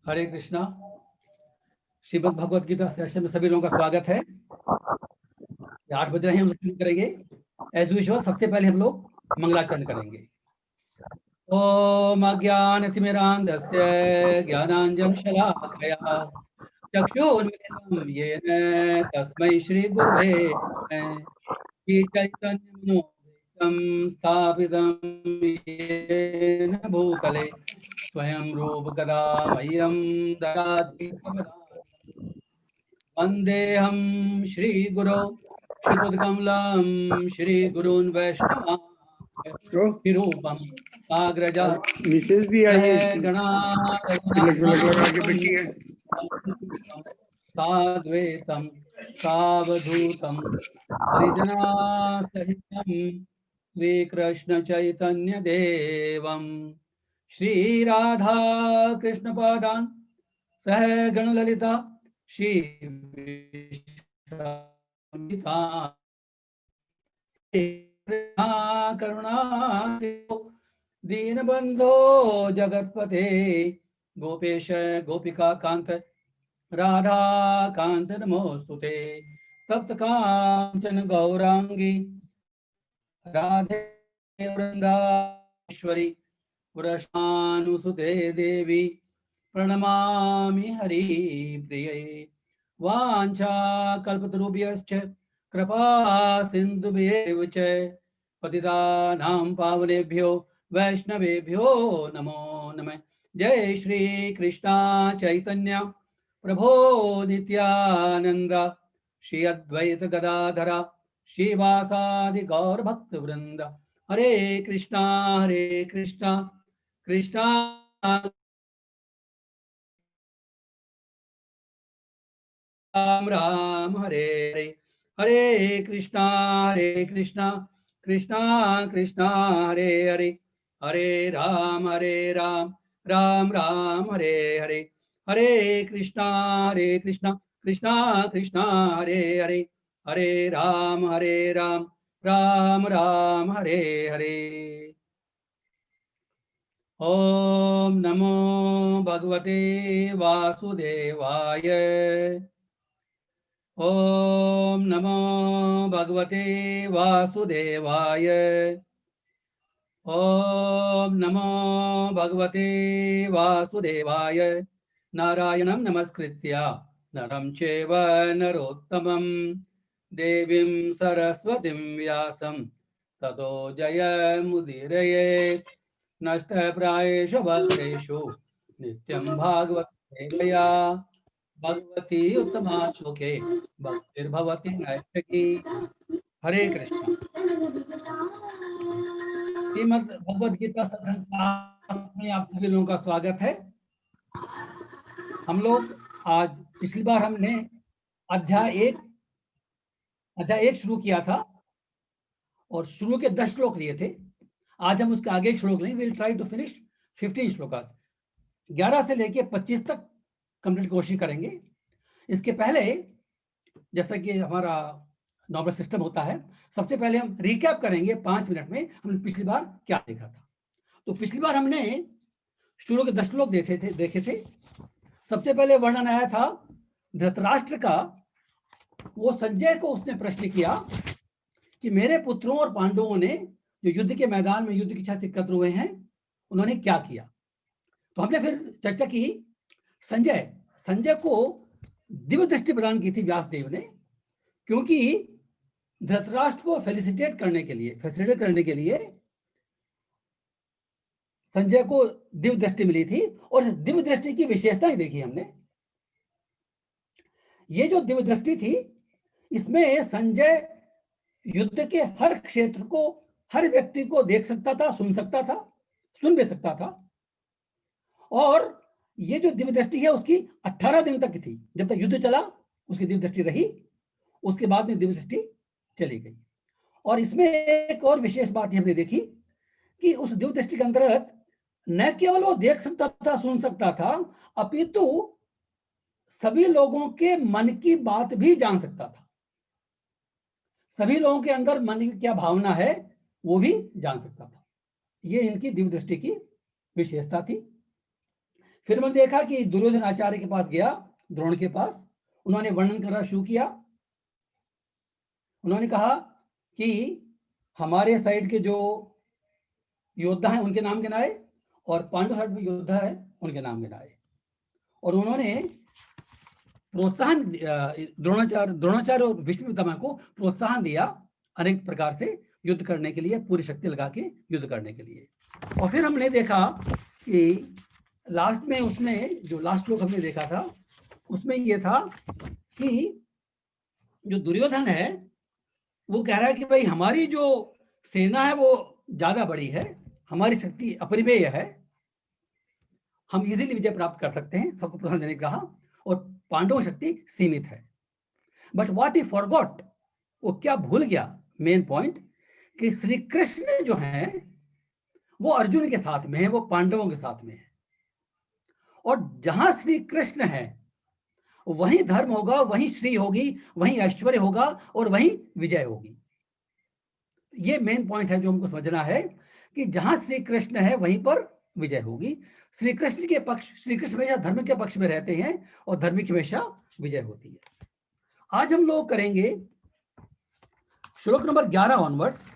हरे Krishna. Shrimad Bhagavad Gita session में सभी लोगों का स्वागत है। 8 बज रहे हैं, हम लोग शुरू करेंगे। एज यूजुअल सबसे पहले हम लोग मंगलाचरण करेंगे। ओम अज्ञानतिमिरान्धस्य ज्ञानाञ्जनशलाकया चक्षुर्मिलितं येन तस्मै श्रीगुरवे नमः। श्रीचैतन्यमनोभीष्टं स्थापितं येन भूतले स्वयं रूपकदा मह्यं ददाति स्वपदान्तिकम्। वन्देऽहं श्रीगुरौ श्रीपदकमलं श्रीगुरून् वैष्णवांश्च साग्रजा मिसेज भी आई है, गणा तिलक लगा के बैठी है। साद्वैतं सावधूतं हरिजनासहितं श्रीकृष्ण चैतन्य देवं श्रीराधा कृष्णपादान् सह गणललिता श्री करुणा दीनबंधो जगतपते गोपेश गोपिका कांत राधा कांत नमोस्तुते तप्त कांचन गौरांगी राधे वृंदाश्वरी वृषानुसुते देवी प्रणमामि हरिप्रिये। वाञ्छाकल्पतरुभ्यश्च कृपा सिन्धुभ्येव च पतितानां पावनेभ्यो वैष्णवेभ्यो नमो नमः। जय श्री कृष्णा चैतन्य प्रभो नित्यानंद श्री अद्वैत गदाधरा श्रीवासादि गौर भक्त वृंद। हरे कृष्णा कृष्णा राम राम हरे हरे हरे कृष्णा कृष्णा कृष्णा हरे हरे हरे राम राम राम हरे हरे हरे कृष्णा कृष्णा कृष्णा हरे हरे हरे राम राम राम हरे हरे। ओम नमो भगवते वासुदेवाय। ओम नमो भगवते वासुदेवाय। ओम नमो भगवते वासुदेवाय। नारायणं नमस्कृत्य नरं चैव नरोत्तमं देवीं सरस्वतीं व्यासं ततो जयमुदीरयेत्। नष्टप्रायेषु भद्रेषु नित्यं भागवत सेवया भगवती उत्तमा श्लोके भक्तिर्भवति नैष्ठिकी। हरे कृष्णा। श्रीमद् भगवद गीता सत्संग में आप सभी लोगों का स्वागत है। हम लोग आज पिछली बार हमने अध्याय एक शुरू किया था और शुरू के 10 श्लोक लिए थे। आज हम उसके आगे श्लोक लेंगे। Will try to finish 15 shlokas, 11 से लेके 25 तक कंप्लीट कोशिश करेंगे। इसके पहले जैसा कि हमारा नॉर्मल सिस्टम होता है, सबसे पहले हम रिकैप करेंगे 5 मिनट में हमने पिछली बार क्या देखा था। तो पिछली बार हमने शुरू के 10 श्लोक देखे थे। सबसे पहले वर्णन आया था धृतराष्ट्र का। वो संजय को उसने प्रश्न किया कि मेरे पुत्रों और पांडवों ने जो युद्ध के मैदान में युद्ध की इच्छा से एकत्र हुए हैं, उन्होंने क्या किया। तो हमने फिर चर्चा की संजय को दिव्य दृष्टि प्रदान की थी व्यासदेव ने, क्योंकि धृतराष्ट्र को फैसिलिटेट करने के लिए संजय को दिव्य दृष्टि मिली थी और दिव्य दृष्टि की विशेषताएं देखी हमने। ये जो दिव्य दृष्टि थी, इसमें संजय युद्ध के हर क्षेत्र को, हर व्यक्ति को देख सकता था, सुन भी सकता था। और ये जो दिव्य दृष्टि है उसकी 18 दिन तक थी। जब तक युद्ध चला उसकी दिव्य दृष्टि रही, उसके बाद में दिव्य दृष्टि चली गई। और इसमें एक और विशेष बात हमने देखी कि उस दिव्य दृष्टि के अंतर्गत न केवल वो देख सकता था, सुन सकता था, अपितु सभी लोगों के मन की बात भी जान सकता था। सभी लोगों के अंदर मन की क्या भावना है वो भी जान सकता था। ये इनकी दिव्य दृष्टि की विशेषता थी। फिर मैंने देखा कि दुर्योधन आचार्य के पास गया, द्रोण के पास, उन्होंने वर्णन करना शुरू किया। उन्होंने कहा कि हमारे साइड के जो योद्धा हैं उनके नाम गिनाए और पांडव साइड में योद्धा है उनके नाम गिनाए, और उन्होंने प्रोत्साहन द्रोणाचार्य और भीष्म पितामह को प्रोत्साहन दिया अनेक प्रकार से युद्ध करने के लिए, पूरी शक्ति लगा के युद्ध करने के लिए। और फिर हमने देखा कि लास्ट में उसने जो लास्ट श्लोक हमने देखा था उसमें ये था कि जो दुर्योधन है वो कह रहा है कि भाई हमारी जो सेना है वो ज्यादा बड़ी है, हमारी शक्ति अपरिमेय है, हम इजीली विजय प्राप्त कर सकते हैं, सबको प्रोत्साहन देने का कहा, और पांडव शक्ति सीमित है। बट व्हाट ही फॉरगॉट, वो क्या भूल गया, मेन पॉइंट, कि श्री कृष्ण जो है वो अर्जुन के साथ में है, वो पांडवों के साथ में है, और जहां श्री कृष्ण है वहीं धर्म होगा, वहीं श्री होगी, वहीं ऐश्वर्य होगा और वहीं विजय होगी। ये मेन पॉइंट है जो हमको समझना है कि जहां श्री कृष्ण है वहीं पर विजय होगी। श्री कृष्ण के पक्ष, श्री कृष्ण हमेशा धर्म के पक्ष में रहते हैं और धर्म की हमेशा विजय होती है। आज हम लोग करेंगे श्लोक नंबर 11 ऑनवर्ड्स।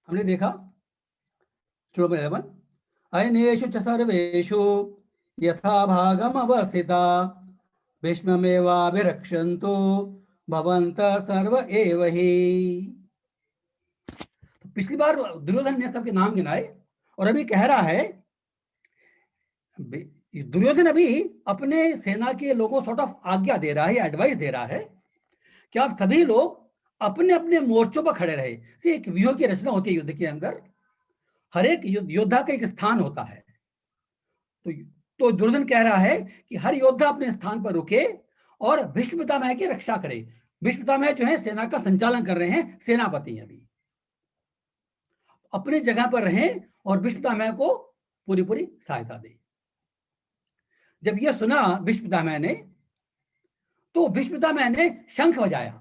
हमने देखा श्लोक 11, अयनेषु च सर्वेषु यथा भागम अवस्थिता भीष्ममेवाभिरक्षन्तु भवन्तः सर्व एव हि। पिछली बार दुर्योधन ने सबके नाम गिनाए और अभी कह रहा है, दुर्योधन अभी अपने सेना के लोगों सॉर्ट ऑफ आज्ञा दे रहा है, एडवाइस दे रहा है कि आप सभी लोग अपने अपने मोर्चों पर खड़े रहे। एक व्यूह की रचना होती है युद्ध के अंदर, हर एक योद्धा का एक स्थान होता है। तो दुर्योधन कह रहा है कि हर योद्धा अपने स्थान पर रुके और भीष्म पितामह की रक्षा करे। भीष्म पितामह जो है सेना का संचालन कर रहे हैं, सेनापति हैं, अभी अपनी जगह पर रहें और भीष्म पितामह को पूरी पूरी सहायता दें। जब यह सुना भीष्म पितामह ने तो भीष्म पितामह ने शंख बजाया।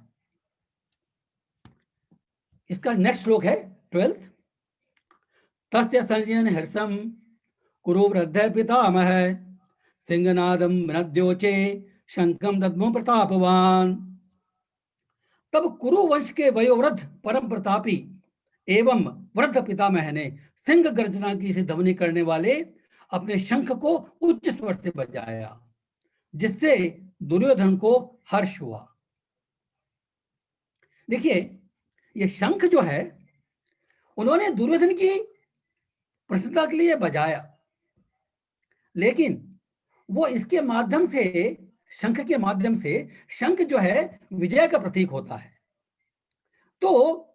इसका नेक्स्ट श्लोक है 12, तस्य संजयन हर्षम कुरु वृद्ध पितामह सिंहनादम मृद्योचे शंखम दद्मो प्रतापवान। तब कुरु वंश के वयोवृद्ध परम प्रतापी एवं वृद्ध पितामह ने सिंह गर्जना की से ध्वनि करने वाले अपने शंख को उच्च स्वर से बजाया, जिससे दुर्योधन को हर्ष हुआ। देखिए, ये शंख जो है उन्होंने दुर्योधन की प्रसन्नता के लिए बजाया, लेकिन वो इसके माध्यम से, शंख के माध्यम से, शंख जो है विजय का प्रतीक होता है। तो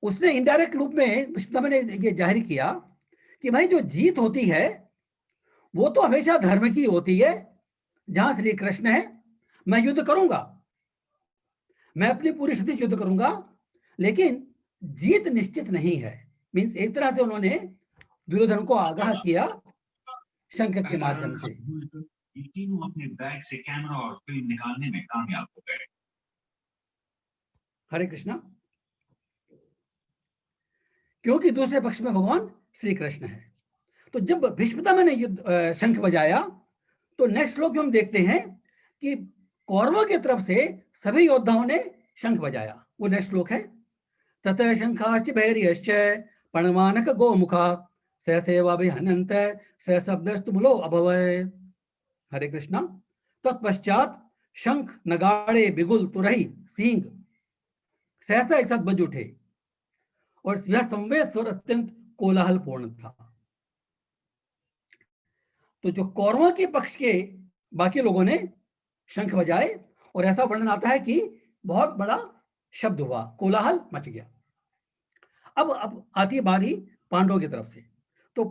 उसने इनडायरेक्ट रूप में भीष्म ने ये जाहिर किया कि भाई जो जीत होती है वो तो हमेशा धर्म की होती है। जहां श्री कृष्ण है मैं युद्ध करूंगा, मैं अपनी पूरी शक्ति से युद्ध करूंगा, लेकिन जीत निश्चित नहीं है। मींस एक तरह से उन्होंने दुर्योधन को आगाह किया शंख के माध्यम से। अपने बैग से कैमरा और फिल्म निकालने में कामयाब हो गए। हरे कृष्णा। क्योंकि दूसरे पक्ष में भगवान श्री कृष्ण है। तो जब भीष्म पितामह ने शंख बजाया तो नेक्स्ट श्लोक में हम देखते हैं कि कौरवों की तरफ से सभी योद्धाओं ने शंख बजाया। वो नेक्स्ट श्लोक है, ततः शंखाश्च भैर्यश्च पणमानक गोमुखा सहसेवाभिहनन्त सहशब्दस्तुमुलो अभवत्। हरे कृष्णा। तत्पश्चात शंख, नगाड़े, बिगुल, तुरही, सींग सहसा एक साथ बज उठे और यह संवेद स्वर अत्यंत कोलाहलपूर्ण था। तो जो कौरवों के पक्ष के बाकी लोगों ने शंख बजाए और ऐसा वर्णन आता है कि बहुत बड़ा शब्द हुआ, कोलाहल मच गया। अब आती है बारी पांडवों की तरफ से। तो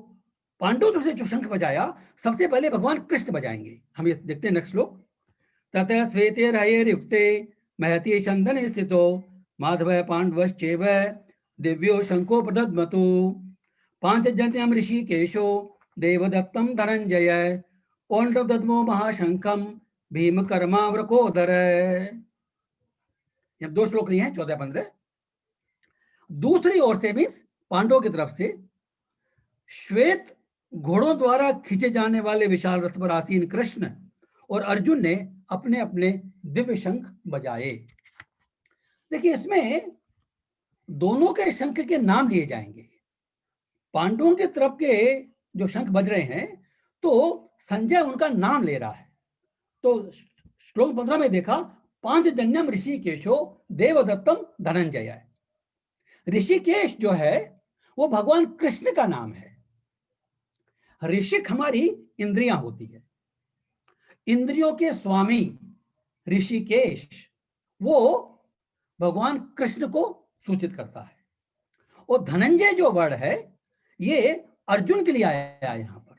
पांडवों तरफ से जो शंख बजाया सबसे पहले भगवान कृष्ण बजाएंगे। हम ये देखते हैं नेक्स्ट श्लोक, ततः श्वेते रयेर्युक्ते महति चंदन स्थितो माधव पांडवश्चैव दिव्यो शंको प्रदद्मतु पांचजन्यम ऋषिकेशो देवदत्तम धनंजय पौंड्रदद्मो महाशंखम भीम कर्मावृकोदर। ये 2 श्लोक लिए हैं 14-15। दूसरी ओर से मीन्स पांडवों की तरफ से श्वेत घोड़ों द्वारा खींचे जाने वाले विशाल रथ पर आसीन कृष्ण और अर्जुन ने अपने अपने दिव्य शंख बजाए। देखिए इसमें दोनों के शंख के नाम लिए जाएंगे। पांडवों की तरफ के जो शंख बज रहे हैं तो संजय उनका नाम ले रहा है। तो श्लोक 15 में देखा, पांचजन्यम ऋषिकेशो देवदत्तम धनंजय है। ऋषिकेश जो है वो भगवान कृष्ण का नाम है। ऋषिक हमारी इंद्रियां होती है, इंद्रियों के स्वामी ऋषिकेश वो भगवान कृष्ण को सूचित करता है। और धनंजय जो वर्ड है ये अर्जुन के लिए आया है। यहां पर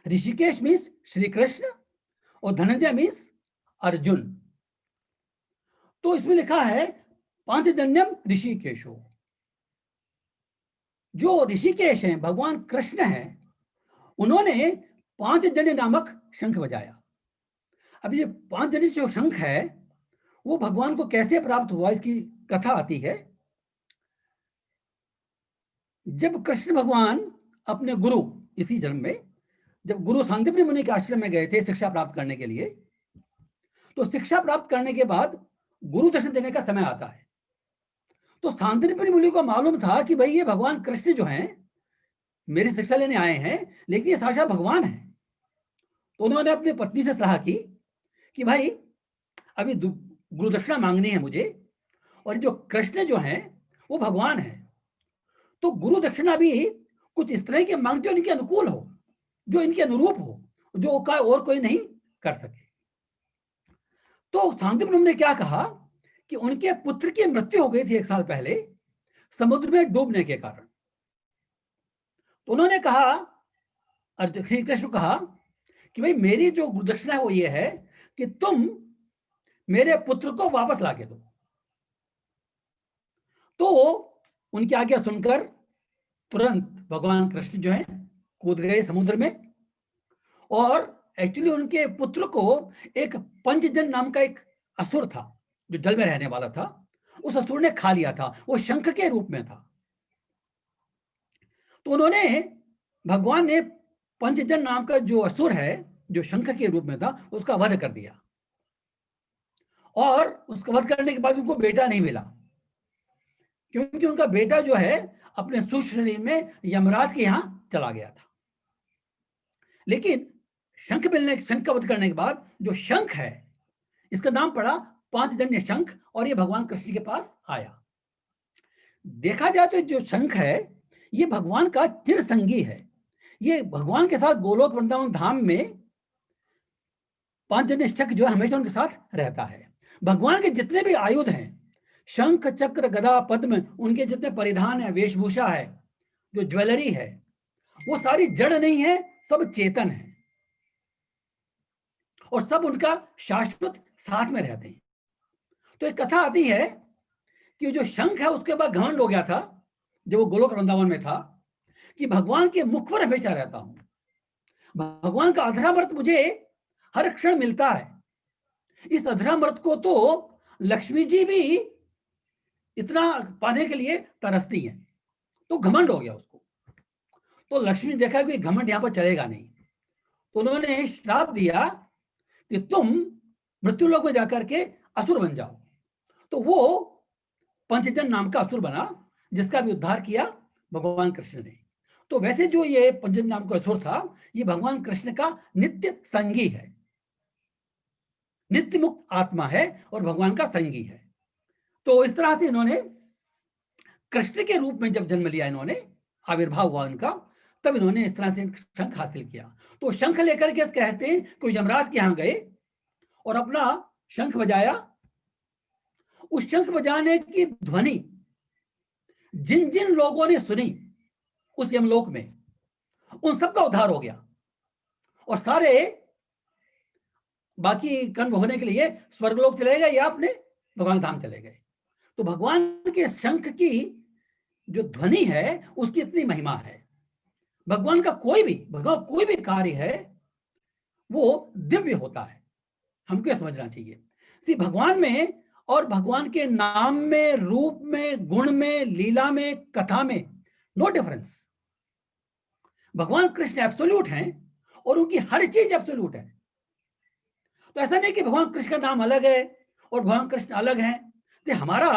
ऋषिकेश मीन्स श्री कृष्ण और धनंजय मीन्स अर्जुन। तो इसमें लिखा है पांचजन्यम ऋषिकेशो। जो ऋषिकेश हैं भगवान कृष्ण हैं, उन्होंने पांचजन्य नामक शंख बजाया। अब ये पांचजन्य जो शंख है वो भगवान को कैसे प्राप्त हुआ, इसकी कथा आती है। जब कृष्ण भगवान अपने गुरु, इसी जन्म में जब गुरु सांदीपनि मुनि के आश्रम में गए थे शिक्षा प्राप्त करने के लिए, तो शिक्षा प्राप्त करने के बाद गुरु दर्शन देने का समय आता है। तो सांदीपनि मुनि को मालूम था कि भाई ये भगवान कृष्ण जो हैं मेरी शिक्षा लेने आए हैं, लेकिन ये साक्षात भगवान हैं। तो उन्होंने अपनी पत्नी से सलाह की कि भाई अभी गुरु दक्षिणा मांगनी है मुझे, और जो कृष्ण जो हैं वो भगवान हैं, तो गुरु दक्षिणा भी कुछ इस तरह की मांग जो इनके अनुकूल हो, जो इनके अनुरूप हो, जो का और कोई नहीं कर सके। तो सांदीपनि मुनि ने क्या कहा कि उनके पुत्र की मृत्यु हो गई थी 1 साल पहले समुद्र में डूबने के कारण। तो उन्होंने कहा, श्री कृष्ण को कहा कि भाई मेरी जो गुरुदक्षिणा है वो ये है कि तुम मेरे पुत्र को वापस लाके दो। तो उनकी आज्ञा सुनकर तुरंत भगवान कृष्ण जो है कूद गए समुद्र में, और एक्चुअली उनके पुत्र को एक पंचजन नाम का एक असुर था जो जल में रहने वाला था, उस असुर ने खा लिया था। वो शंख के रूप में था। तो उन्होंने, भगवान ने पंचजन नाम का जो असुर है जो शंख के रूप में था उसका वध कर दिया। और उसका वध करने के बाद उनको बेटा नहीं मिला, क्योंकि उनका बेटा जो है अपने सूक्ष्म शरीर में यमराज के यहां चला गया था। लेकिन शंख का वध करने के बाद जो शंख है इसका नाम पड़ा पांचजन्य शंख, और ये भगवान कृष्ण के पास आया। देखा जाए तो जो शंख है ये भगवान का चिर संगी है। ये भगवान के साथ गोलोक वृंदावन धाम में पांचजन्य शंख जो है हमेशा उनके साथ रहता है। भगवान के जितने भी आयुध हैं, शंख चक्र गदा पद्म, उनके जितने परिधान है, वेशभूषा है, जो ज्वेलरी है, वो सारी जड़ नहीं है, सब चेतन है, और सब उनका शाश्वत साथ में रहते हैं। तो एक कथा आती है कि जो शंख है उसके बाद घमंड हो गया था जब वो गोलोक वृंदावन में था, कि भगवान के मुख पर हमेशा रहता हूं, भगवान का अधरामृत मुझे हर क्षण मिलता है। इस अधरामृत को तो लक्ष्मी जी भी इतना पाने के लिए तरसती हैं। तो घमंड हो गया उसको। तो लक्ष्मी ने देखा कि घमंड यहां पर चलेगा नहीं, तो उन्होंने श्राप दिया कि तुम मृत्युलोक में जाकर के असुर बन जाओ। तो वो पंचजन नाम का असुर बना, जिसका भी उद्धार किया भगवान कृष्ण ने। तो वैसे जो ये पंचजन नाम का असुर था, ये भगवान कृष्ण का नित्य संगी है, नित्य मुक्त आत्मा है और भगवान का संगी है। तो इस तरह से इन्होंने कृष्ण के रूप में जब जन्म लिया, इन्होंने आविर्भाव हुआ इनका, तब इन्होंने इस तरह से शंख हासिल किया। तो शंख लेकर के कहते हैं कि यमराज के यहां गए और अपना शंख बजाया। उस शंख बजाने की ध्वनि जिन जिन लोगों ने सुनी उस यमलोक में, उन सबका उद्धार हो गया, और सारे बाकी कर्म भोगने के लिए स्वर्गलोक चले गए या अपने भगवान धाम चले गए। तो भगवान के शंख की जो ध्वनि है उसकी इतनी महिमा है। भगवान का कोई भी कार्य है वो दिव्य होता है। हमको समझना चाहिए भगवान में और भगवान के नाम में, रूप में, गुण में, लीला में, कथा में नो डिफरेंस। भगवान कृष्ण एब्सोल्यूट हैं और उनकी हर चीज एब्सोल्यूट है। तो ऐसा नहीं कि भगवान कृष्ण का नाम अलग है और भगवान कृष्ण अलग हैं। तो हमारा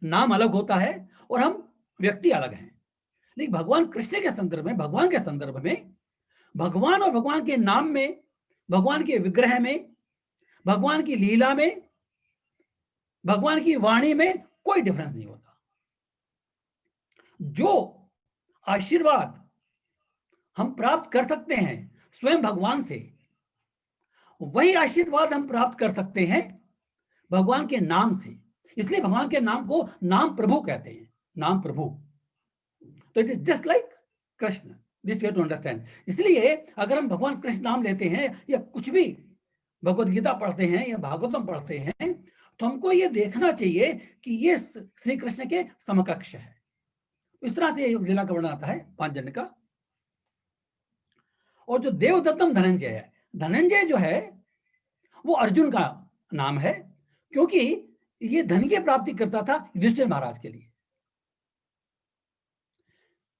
नाम अलग होता है और हम व्यक्ति अलग हैं। लेकिन भगवान कृष्ण के संदर्भ में, भगवान के संदर्भ में, भगवान और भगवान के नाम में, भगवान के विग्रह में, भगवान की लीला में, भगवान की वाणी में कोई डिफरेंस नहीं होता। जो आशीर्वाद हम प्राप्त कर सकते हैं स्वयं भगवान से, वही आशीर्वाद हम प्राप्त कर सकते हैं भगवान के नाम से। इसलिए भगवान के नाम को नाम प्रभु कहते हैं, नाम प्रभु। तो it is just like Krishna, this way to understand. इसलिए अगर हम भगवान कृष्ण नाम लेते हैं या कुछ भी भगवद गीता पढ़ते हैं या भागवतम पढ़ते हैं, तो हमको ये देखना चाहिए कि ये श्री कृष्ण के समकक्ष है। इस तरह से लीला का वर्णन आता है पांचजन्य का। और जो देवदत्तम धनंजय है, धनंजय जो है वो अर्जुन का नाम है, क्योंकि ये धन की प्राप्ति करता था युधिष्ठिर महाराज के लिए।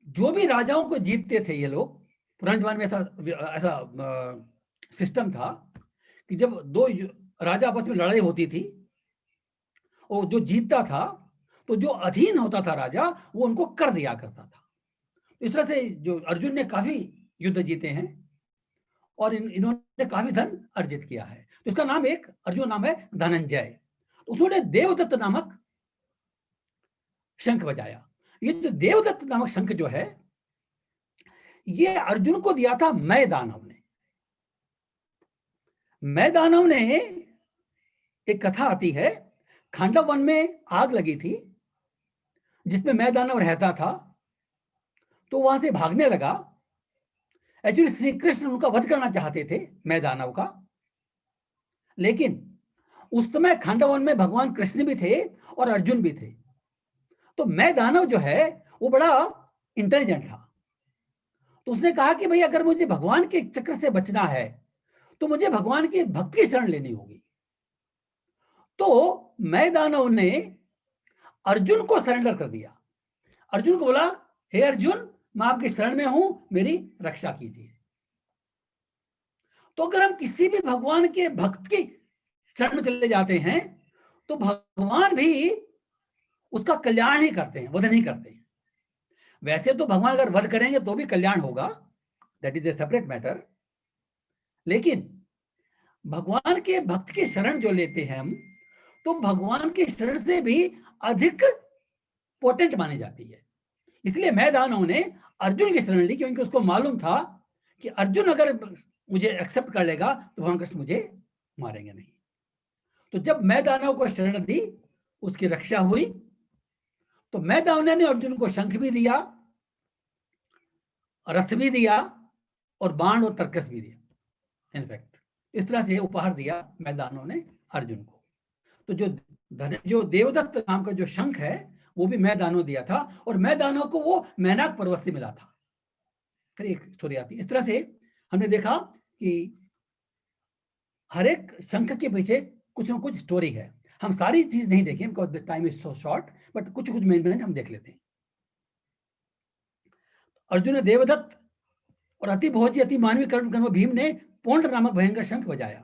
जो भी राजाओं को जीतते थे ये लोग, पुराने जमाने में ऐसा सिस्टम था कि जब दो राजा आपस में लड़ाई होती थी और जो जीतता था तो जो अधीन होता था राजा, वो उनको कर दिया करता था। इस तरह से जो अर्जुन ने काफी युद्ध जीते हैं और इन्होंने काफी धन अर्जित किया है। तो इसका नाम एक अर्जुन नाम है धनंजय। उन्होंने देवदत्त नामक शंख बजाया। ये जो देवदत्त नामक शंख जो है, ये अर्जुन को दिया था मैं दानव ने। मैं दानव ने, एक कथा आती है, खांडव वन में आग लगी थी जिसमें मैं दानव रहता था, तो वहां से भागने लगा। एक्चुअली श्री कृष्ण उनका वध करना चाहते थे मैं दानव का, लेकिन उस समय खांडव वन में भगवान कृष्ण भी थे और अर्जुन भी थे। तो मैं दानव जो है वो बड़ा इंटेलिजेंट था। तो उसने कहा कि भाई अगर मुझे भगवान के चक्र से बचना है तो मुझे भगवान की भक्ति की शरण लेनी होगी। तो मैं दानव ने अर्जुन को सरेंडर कर दिया। अर्जुन को बोला, हे अर्जुन, मैं आपकी शरण में हूं, मेरी रक्षा कीजिए। तो अगर हम किसी भी भगवान के भक्त की शरण में चले जाते हैं तो भगवान भी उसका कल्याण ही करते हैं, वध नहीं करते हैं। वैसे तो भगवान अगर वध करेंगे तो भी कल्याण होगा, that is a separate matter. लेकिन भगवान के भक्त की शरण जो लेते हैं हम, तो भगवान की शरण से भी अधिक पोटेंट मानी जाती है। इसलिए मैं दानव ने अर्जुन की शरण ली, क्योंकि उसको मालूम था कि अर्जुन अगर मुझे एक्सेप्ट कर लेगा तो भगवान कृष्ण मुझे मारेंगे नहीं। तो जब मैं दानव को शरण दी, उसकी रक्षा हुई। तो मैं दानव ने अर्जुन को शंख भी दिया, रथ भी दिया और बाण और तरकस भी दिया। इनफैक्ट इस तरह से उपहार दिया मैं दानव ने अर्जुन को। तो जो देवदत्त नाम का जो शंख है वो भी मैं दानव दिया था, और मैं दानव को वो मैनाक पर्वत से मिला था। फिर एक स्टोरी आती है। इस तरह से हमने देखा कि हर एक शंख के पीछे कुछ ना कुछ स्टोरी है। हम सारी चीज नहीं देखें because the time is so short, but कुछ कुछ मेन हम देख लेते हैं। अर्जुन ने देवदत्त और अति भोजी अति मानवीय कर्म भीम ने पौंड नामक भयंकर शंख बजाया।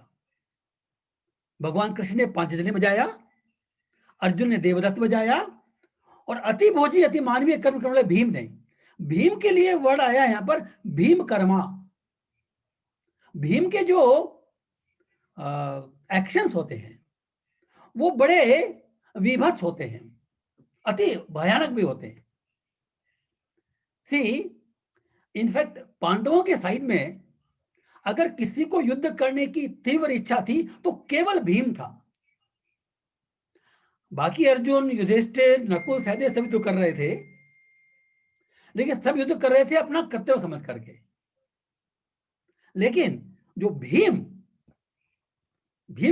भगवान कृष्ण ने पांचजन्य बजाया, अर्जुन ने देवदत्त बजाया, और अति भोजी अति मानवीय कर्म करने वाले भीम ने, भीम के लिए वर्ड आया यहां पर भीम कर्मा। भीम के जो एक्शंस होते हैं वो बड़े विभत्स होते हैं, अति भयानक भी होते हैं। सी इनफैक्ट पांडवों के साइड में अगर किसी को युद्ध करने की तीव्र इच्छा थी तो केवल भीम था। बाकी अर्जुन, युधिष्ठिर, नकुल, सहदेव सभी तो कर रहे थे, लेकिन सब युद्ध कर रहे थे अपना कर्तव्य समझ करके। लेकिन जो भीम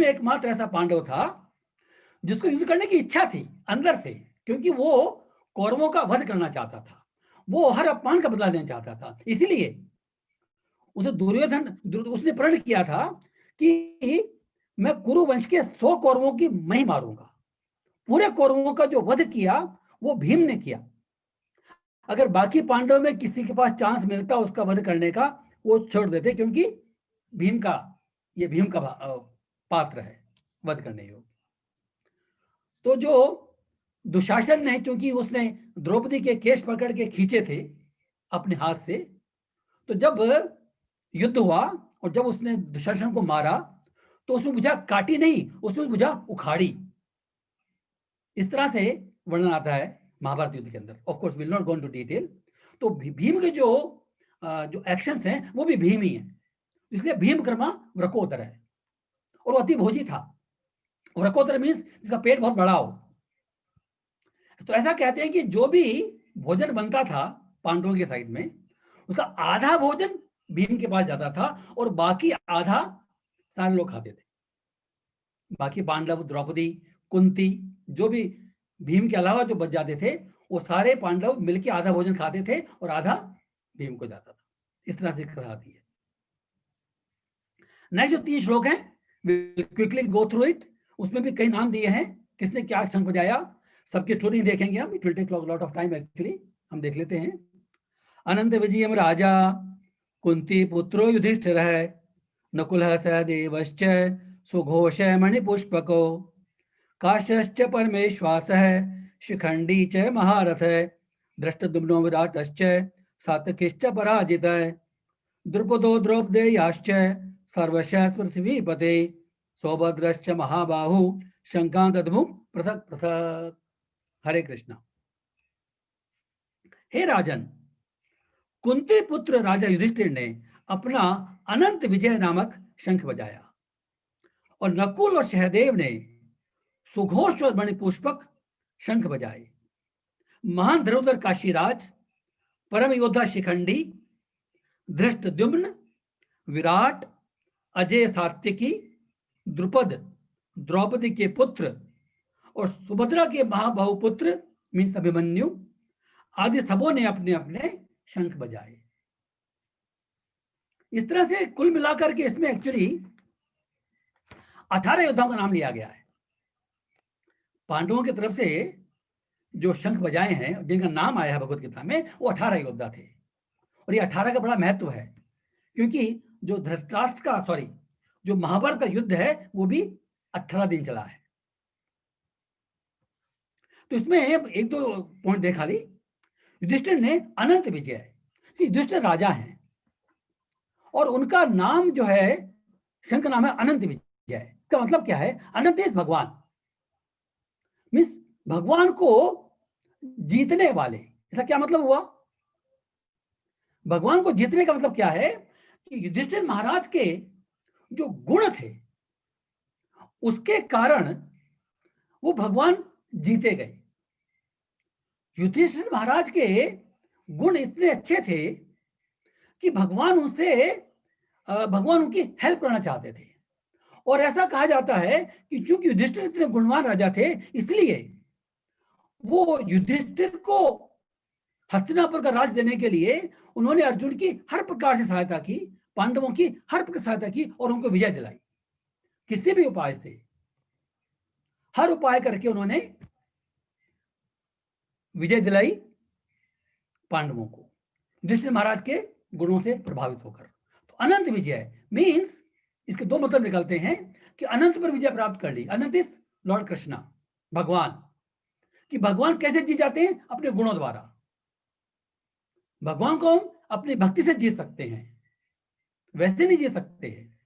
एकमात्र ऐसा पांडव था जिसको युद्ध करने की इच्छा थी अंदर से, क्योंकि वो कौरवों का वध करना चाहता था, वो हर अपमान का बदला लेना चाहता था। इसीलिए उसे उसने प्रण किया था कि मैं कुरु वंश के 100 कौरवों की मैं ही मारूंगा। पूरे कौरवों का जो वध किया वो भीम ने किया। अगर बाकी पांडव में किसी के पास चांस मिलता उसका वध करने का, वो छोड़ देते, क्योंकि भीम का पात्र है वध करने योग्य। तो जो दुशासन ने, क्योंकि उसने द्रौपदी के केश पकड़ के खींचे थे अपने हाथ से, तो जब युद्ध हुआ और जब उसने दुशासन को मारा तो उसमें बुझा काटी नहीं, उसमें बुझा उखाड़ी। इस तरह से वर्णन आता है महाभारत युद्ध के अंदर। Of course will not go into detail. तो भीम के जो एक्शंस हैं वो भी भीम ही हैं, इसलिए भीम कर्मा व्रकोदर है। और वो अति भोजी था। व्रकोदर मीन्स जिसका पेट बहुत बड़ा हो। तो ऐसा कहते हैं कि जो भी भोजन बनता था पांडवों के साइड में, उसका आधा भोजन भीम के पास जाता था और बाकी आधा सारे लोग खाते थे। बाकी पांडव, द्रौपदी, कुंती, जो भी भीम के अलावा जो बच जाते थे, वो सारे पांडव मिलकर आधा भोजन खाते थे और आधा भीम को जाता था। इस तरह से कथा आती है। नेक्स्ट जो 3 श्लोक हैं, क्विकली गो थ्रू इट। उसमें भी कई नाम दिए हैं, किसने क्या शंख बजाया, सबकी स्टोरी देखेंगे हम। It will take lot of time actually, हम देख लेते हैं। अनंत विजयम राजा कुंती पुत्रो युधिष्ठिर है, नकुल सहदेवश्च सुघोष मणिपुष्पको, काश्यश्च परमेश्वासः शिखंडी च महारथ, दृष्टद्युम्नो विराटश्च सात्यकिश्च पराजितः, द्रुपदो द्रौपदेयाश्च सर्वशः पृथ्वीपते, सौभद्रश्च महाबाहु शंकां दद्मुः पृथक पृथक। हरे कृष्णा। हे राजन, कुंती पुत्र राजा युधिष्ठिर ने अपना अनंत विजय नामक शंख बजाया और नकुल और सहदेव ने सुघोष और मणिपुष्पक शंख बजाए। महान धनुर्धर काशीराज, परम योद्धा शिखंडी, धृष्टद्युम्न, विराट, अजय सात्यकी, द्रुपद, द्रौपदी के पुत्र और सुभद्रा के महाबाहु पुत्र मीन्स अभिमन्यु आदि सबों ने अपने अपने शंख बजाए। इस तरह से कुल मिलाकर के इसमें एक्चुअली 18 योद्धाओं का नाम लिया गया है। पांडवों की तरफ से जो शंख बजाए हैं, जिनका नाम आया है भगवत गीता में, वो 18 योद्धा थे। और ये 18 का बड़ा महत्व है, क्योंकि जो जो महाभारत का युद्ध है वो भी 18 दिन चला है। तो इसमें एक दो पॉइंट देखा ली। युधिष्ठिर ने अनंत विजय, युधिष्ठिर राजा हैं और उनका नाम जो है, शंख नाम है अनंत विजय। इसका मतलब क्या है? अनंत इज भगवान, मीन्स भगवान को जीतने वाले। इसका क्या मतलब हुआ? भगवान को जीतने का मतलब क्या है कि युधिष्ठिर महाराज के जो गुण थे उसके कारण वो भगवान जीते गए। युधिष्ठिर महाराज के गुण इतने अच्छे थे कि भगवान उनकी हेल्प करना चाहते थे। और ऐसा कहा जाता है कि चूंकि युधिष्ठिर इतने गुणवान राजा थे, इसलिए वो युधिष्ठिर को हस्तिनापुर का राज देने के लिए उन्होंने अर्जुन की हर प्रकार से सहायता की, पांडवों की हर प्रकार सहायता की और उनको विजय दिलाई। किसी भी उपाय से, हर उपाय करके उन्होंने विजय दिलाई पांडवों को, युधिष्ठिर महाराज के गुणों से प्रभावित होकर। तो अनंत विजय मीन्स, इसके 2 मतलब निकलते हैं कि अनंत पर विजय प्राप्त कर ली। अनंत इज लॉर्ड कृष्णा, भगवान। कि भगवान कैसे जीत जाते हैं? अपने गुणों द्वारा। भगवान को हम अपनी भक्ति से जीत सकते हैं, वैसे नहीं जीत सकते हैं।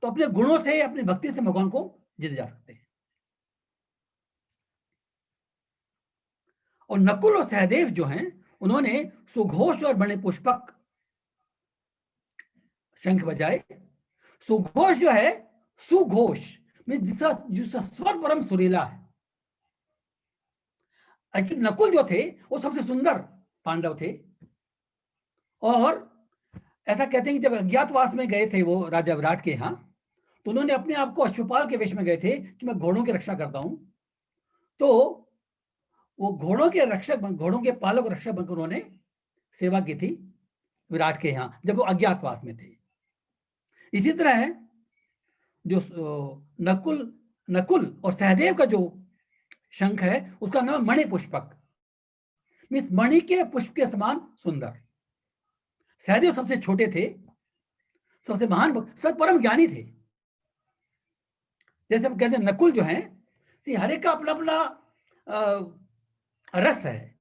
तो अपने गुणों से, अपनी भक्ति से भगवान को जीत जा सकते हैं। और नकुल और सहदेव जो हैं, उन्होंने सुघोष और मणिपुष्पक शंख बजाए। सुघोष जो है, सुघोष जिसका स्वर परम सुरीला है। एक्चुअली नकुल जो थे वो सबसे सुंदर पांडव थे। और ऐसा कहते हैं कि जब अज्ञातवास में गए थे वो राजा विराट के यहाँ, तो उन्होंने अपने आप को अश्वपाल के वेश में गए थे कि मैं घोड़ों की रक्षा करता हूं। तो वो घोड़ों के पालक रक्षक बनकर उन्होंने सेवा की थी विराट के यहाँ, जब वो अज्ञातवास में थे। इसी तरह है जो नकुल नकुल और सहदेव का जो शंख है उसका नाम मणि पुष्पक, मीन्स मणि के पुष्प के समान सुंदर। सहदेव सबसे छोटे थे, सबसे महान भक्त, सब परम ज्ञानी थे। जैसे हम कहते हैं नकुल जो है, हर एक का अपना अपना रस है।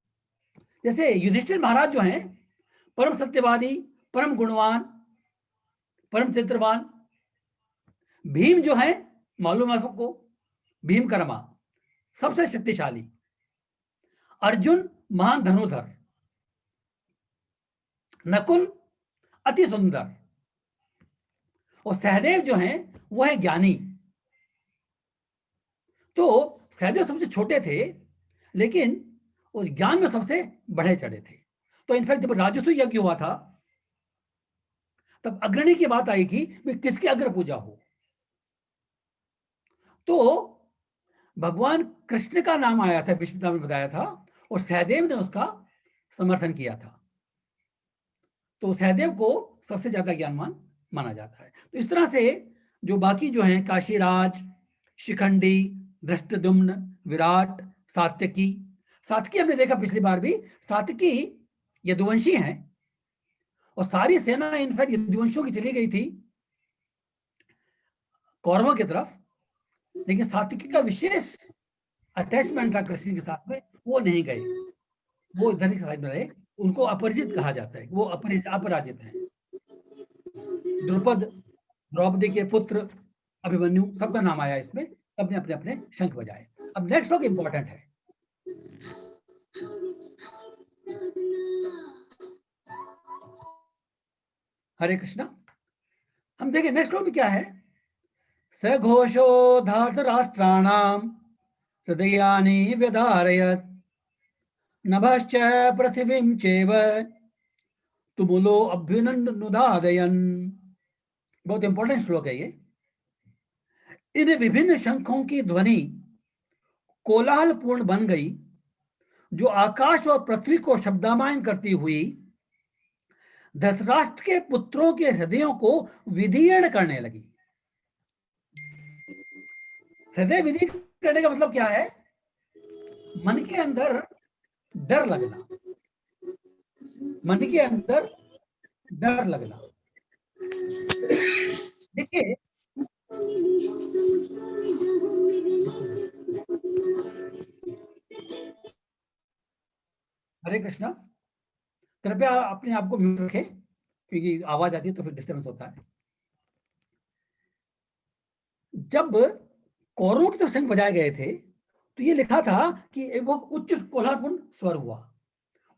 जैसे युधिष्ठिर महाराज जो हैं परम सत्यवादी, परम गुणवान, परम चित्रवान। भीम जो है मालूम है सबको, भीम कर्मा सबसे शक्तिशाली। अर्जुन महान धनुधर, नकुल अति सुंदर, और सहदेव जो हैं वो है ज्ञानी। तो सहदेव सबसे छोटे थे लेकिन उस ज्ञान में सबसे बढ़े चढ़े थे। तो इनफैक्ट जब राजस्व यज्ञ हुआ था तब अग्रणी की बात आई कि किसकी अग्र पूजा हो, तो भगवान कृष्ण का नाम आया था, विष्णु ने बताया था, और सहदेव ने उसका समर्थन किया था। तो सहदेव को सबसे ज्यादा ज्ञानवान माना जाता है। तो इस तरह से जो बाकी जो हैं काशीराज, शिखंडी, धृष्टद्युम्न, विराट, सात्यकी। सात्यकी हमने देखा पिछली बार भी, सात्यकी यदुवंशी हैं और सारी सेना इनफैक्ट यदुवंशियों की चली गई थी कौरवों की तरफ, लेकिन सात्यकी का विशेष अटैचमेंट था कृष्ण के साथ में, वो नहीं गए, वो इधर ही साइड में रहे। उनको अपरिजित कहा जाता है, वो अपराजित हैं। द्रौपदी के पुत्र अभिमन्यु, सबका नाम आया इसमें, सबने अपने अपने शंख बजाए। अब नेक्स्ट श्लोक इंपॉर्टेंट है। हरे कृष्णा। हम देखें नेक्स्ट श्लोक में क्या है। सघोषो धार्तराष्ट्राणाम हृदयानि व्यधारयत् नभश्च पृथिवीं चैव तुमुलो अभ्युनन्दुदादयन्। बहुत इंपॉर्टेंट श्लोक है ये। इन विभिन्न शंखों की ध्वनि कोलाहलपूर्ण बन गई जो आकाश और पृथ्वी को शब्दामायन करती हुई धृतराष्ट्र के पुत्रों के हृदयों को विदीर्ण करने लगी। हृदय विदीर्ण करने का मतलब क्या है? मन के अंदर डर लगना, मन के अंदर डर लगना। देखिए हरे कृष्णा, कृपया अपने आप को म्यूट रखें क्योंकि आवाज आती है तो फिर डिस्टर्बेंस होता है। जब कौरवों की तरफ शंख बजाए गए थे तो ये लिखा था कि वो उच्च कोलाहलपूर्ण स्वर हुआ।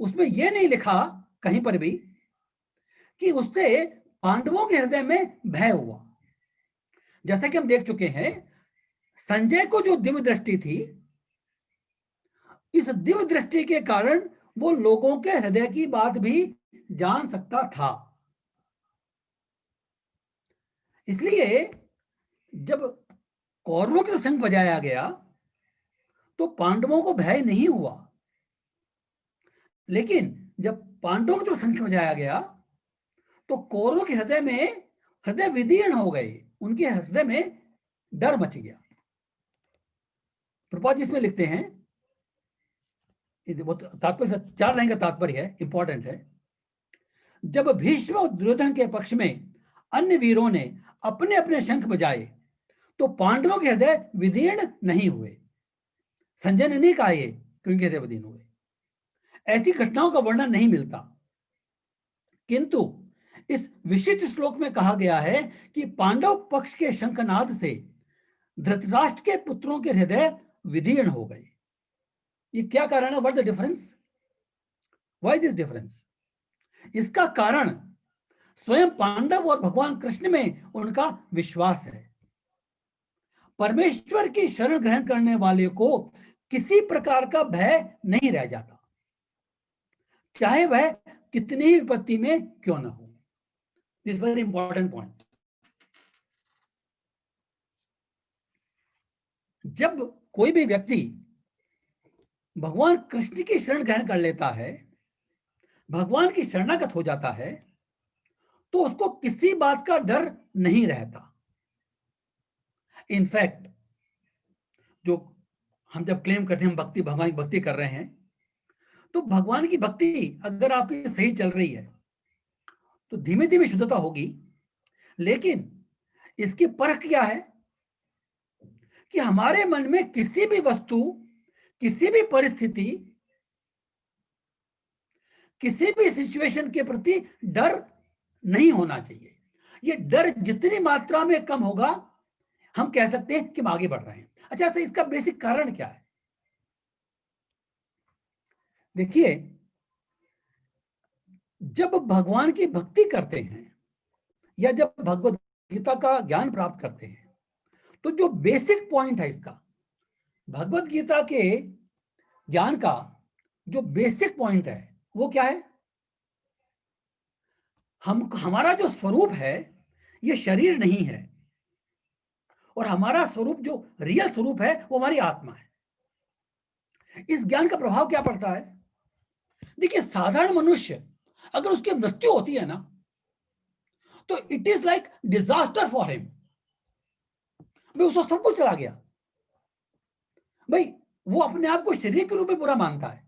उसमें ये नहीं लिखा कहीं पर भी कि उससे पांडवों के हृदय में भय हुआ। जैसा कि हम देख चुके हैं, संजय को जो दिव्य दृष्टि थी, इस दिव्य दृष्टि के कारण वो लोगों के हृदय की बात भी जान सकता था। इसलिए जब कौरवों के शंख बजाया गया तो पांडवों को भय नहीं हुआ, लेकिन जब पांडवों की तरफ शंख बजाया गया तो कौरवों के हृदय में हृदय विदीर्ण हो गए, उनके हृदय में डर मच गया। प्रभुपाद जी इसमें लिखते हैं, तात्पर्य 4 लाइन का तात्पर्य है, इंपॉर्टेंट है। जब भीष्म और दुर्योधन के पक्ष में अन्य वीरों ने अपने अपने शंख बजाए तो पांडवों के हृदय विदीर्ण नहीं हुए। संजय ने नहीं कहा ये क्योंकि हृदय विदीर्ण हुए, ऐसी घटनाओं का वर्णन नहीं मिलता। किंतु इस विशिष्ट श्लोक में कहा गया है कि पांडव पक्ष के शंखनाद से धृतराष्ट्र के पुत्रों के हृदय विदीर्ण हो गए। ये क्या कारण है? What the difference? Why this difference? इसका कारण स्वयं पांडव और भगवान कृष्ण में उनका विश्वास है। परमेश्वर की शरण ग्रहण करने वाले को किसी प्रकार का भय नहीं रह जाता, चाहे वह कितनी ही विपत्ति में क्यों ना हो। This very important point. जब कोई भी व्यक्ति भगवान कृष्ण की शरण ग्रहण कर लेता है, भगवान की शरणागत हो जाता है, तो उसको किसी बात का डर नहीं रहता। इनफैक्ट जो हम जब क्लेम करते हैं हम भक्ति, भगवान की भक्ति कर रहे हैं, तो भगवान की भक्ति अगर आपकी सही चल रही है तो धीमे धीमे शुद्धता होगी। लेकिन इसकी परख क्या है कि हमारे मन में किसी भी वस्तु, किसी भी परिस्थिति, किसी भी सिचुएशन के प्रति डर नहीं होना चाहिए। ये डर जितनी मात्रा में कम होगा, हम कह सकते हैं कि हम आगे बढ़ रहे हैं। अच्छा, तो इसका बेसिक कारण क्या है? देखिए, जब भगवान की भक्ति करते हैं या जब भगवद गीता का ज्ञान प्राप्त करते हैं, तो जो बेसिक पॉइंट है इसका, भगवद गीता के ज्ञान का जो बेसिक पॉइंट है वो क्या है? हमारा जो स्वरूप है ये शरीर नहीं है, और हमारा स्वरूप जो रियल स्वरूप है वो हमारी आत्मा है। इस ज्ञान का प्रभाव क्या पड़ता है? देखिए, साधारण मनुष्य अगर उसकी मृत्यु होती है ना, तो it is like disaster for him. भाई, उसको सब कुछ चला गया। भाई, वो अपने आप को शरीर के रूप में बुरा मानता है।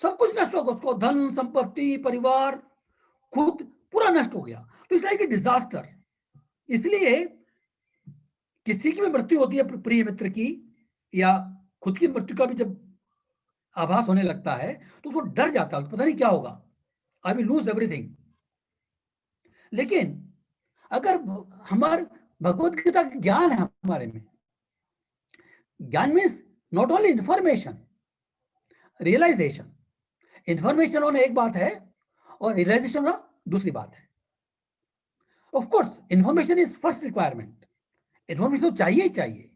सब कुछ नष्ट होगा, उसको धन संपत्ति, परिवार, खुद पूरा नष्ट हो गया। तो इट्स लाइक ए डिजास्टर। इसलिए किसी की भी मृत्यु होती है प्रिय मित्र की, या खुद की मृत्यु का भी जब आभास होने लगता है, तो उसको डर जाता है, पता नहीं क्या होगा, आई विल लूज एवरीथिंग। लेकिन अगर हमारे भगवद गीता का ज्ञान है हमारे में, gyan means not only information, realization. Information होना एक बात है और रियलाइजेशन होना दूसरी बात है। Of course information is first requirement, information तो चाहिए ही चाहिए।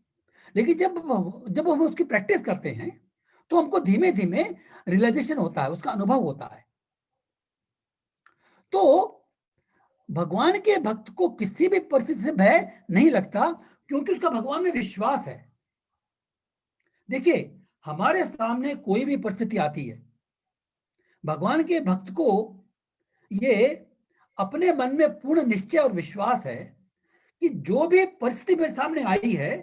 लेकिन जब हम उसकी प्रैक्टिस करते हैं तो हमको धीमे धीमे रियलाइजेशन होता है, उसका अनुभव होता है। तो भगवान के भक्त को किसी भी परिस्थिति से भय नहीं लगता, क्योंकि उसका भगवान में विश्वास है। देखिए, हमारे सामने कोई भी परिस्थिति आती है, भगवान के भक्त को ये अपने मन में पूर्ण निश्चय और विश्वास है कि जो भी परिस्थिति मेरे सामने आई है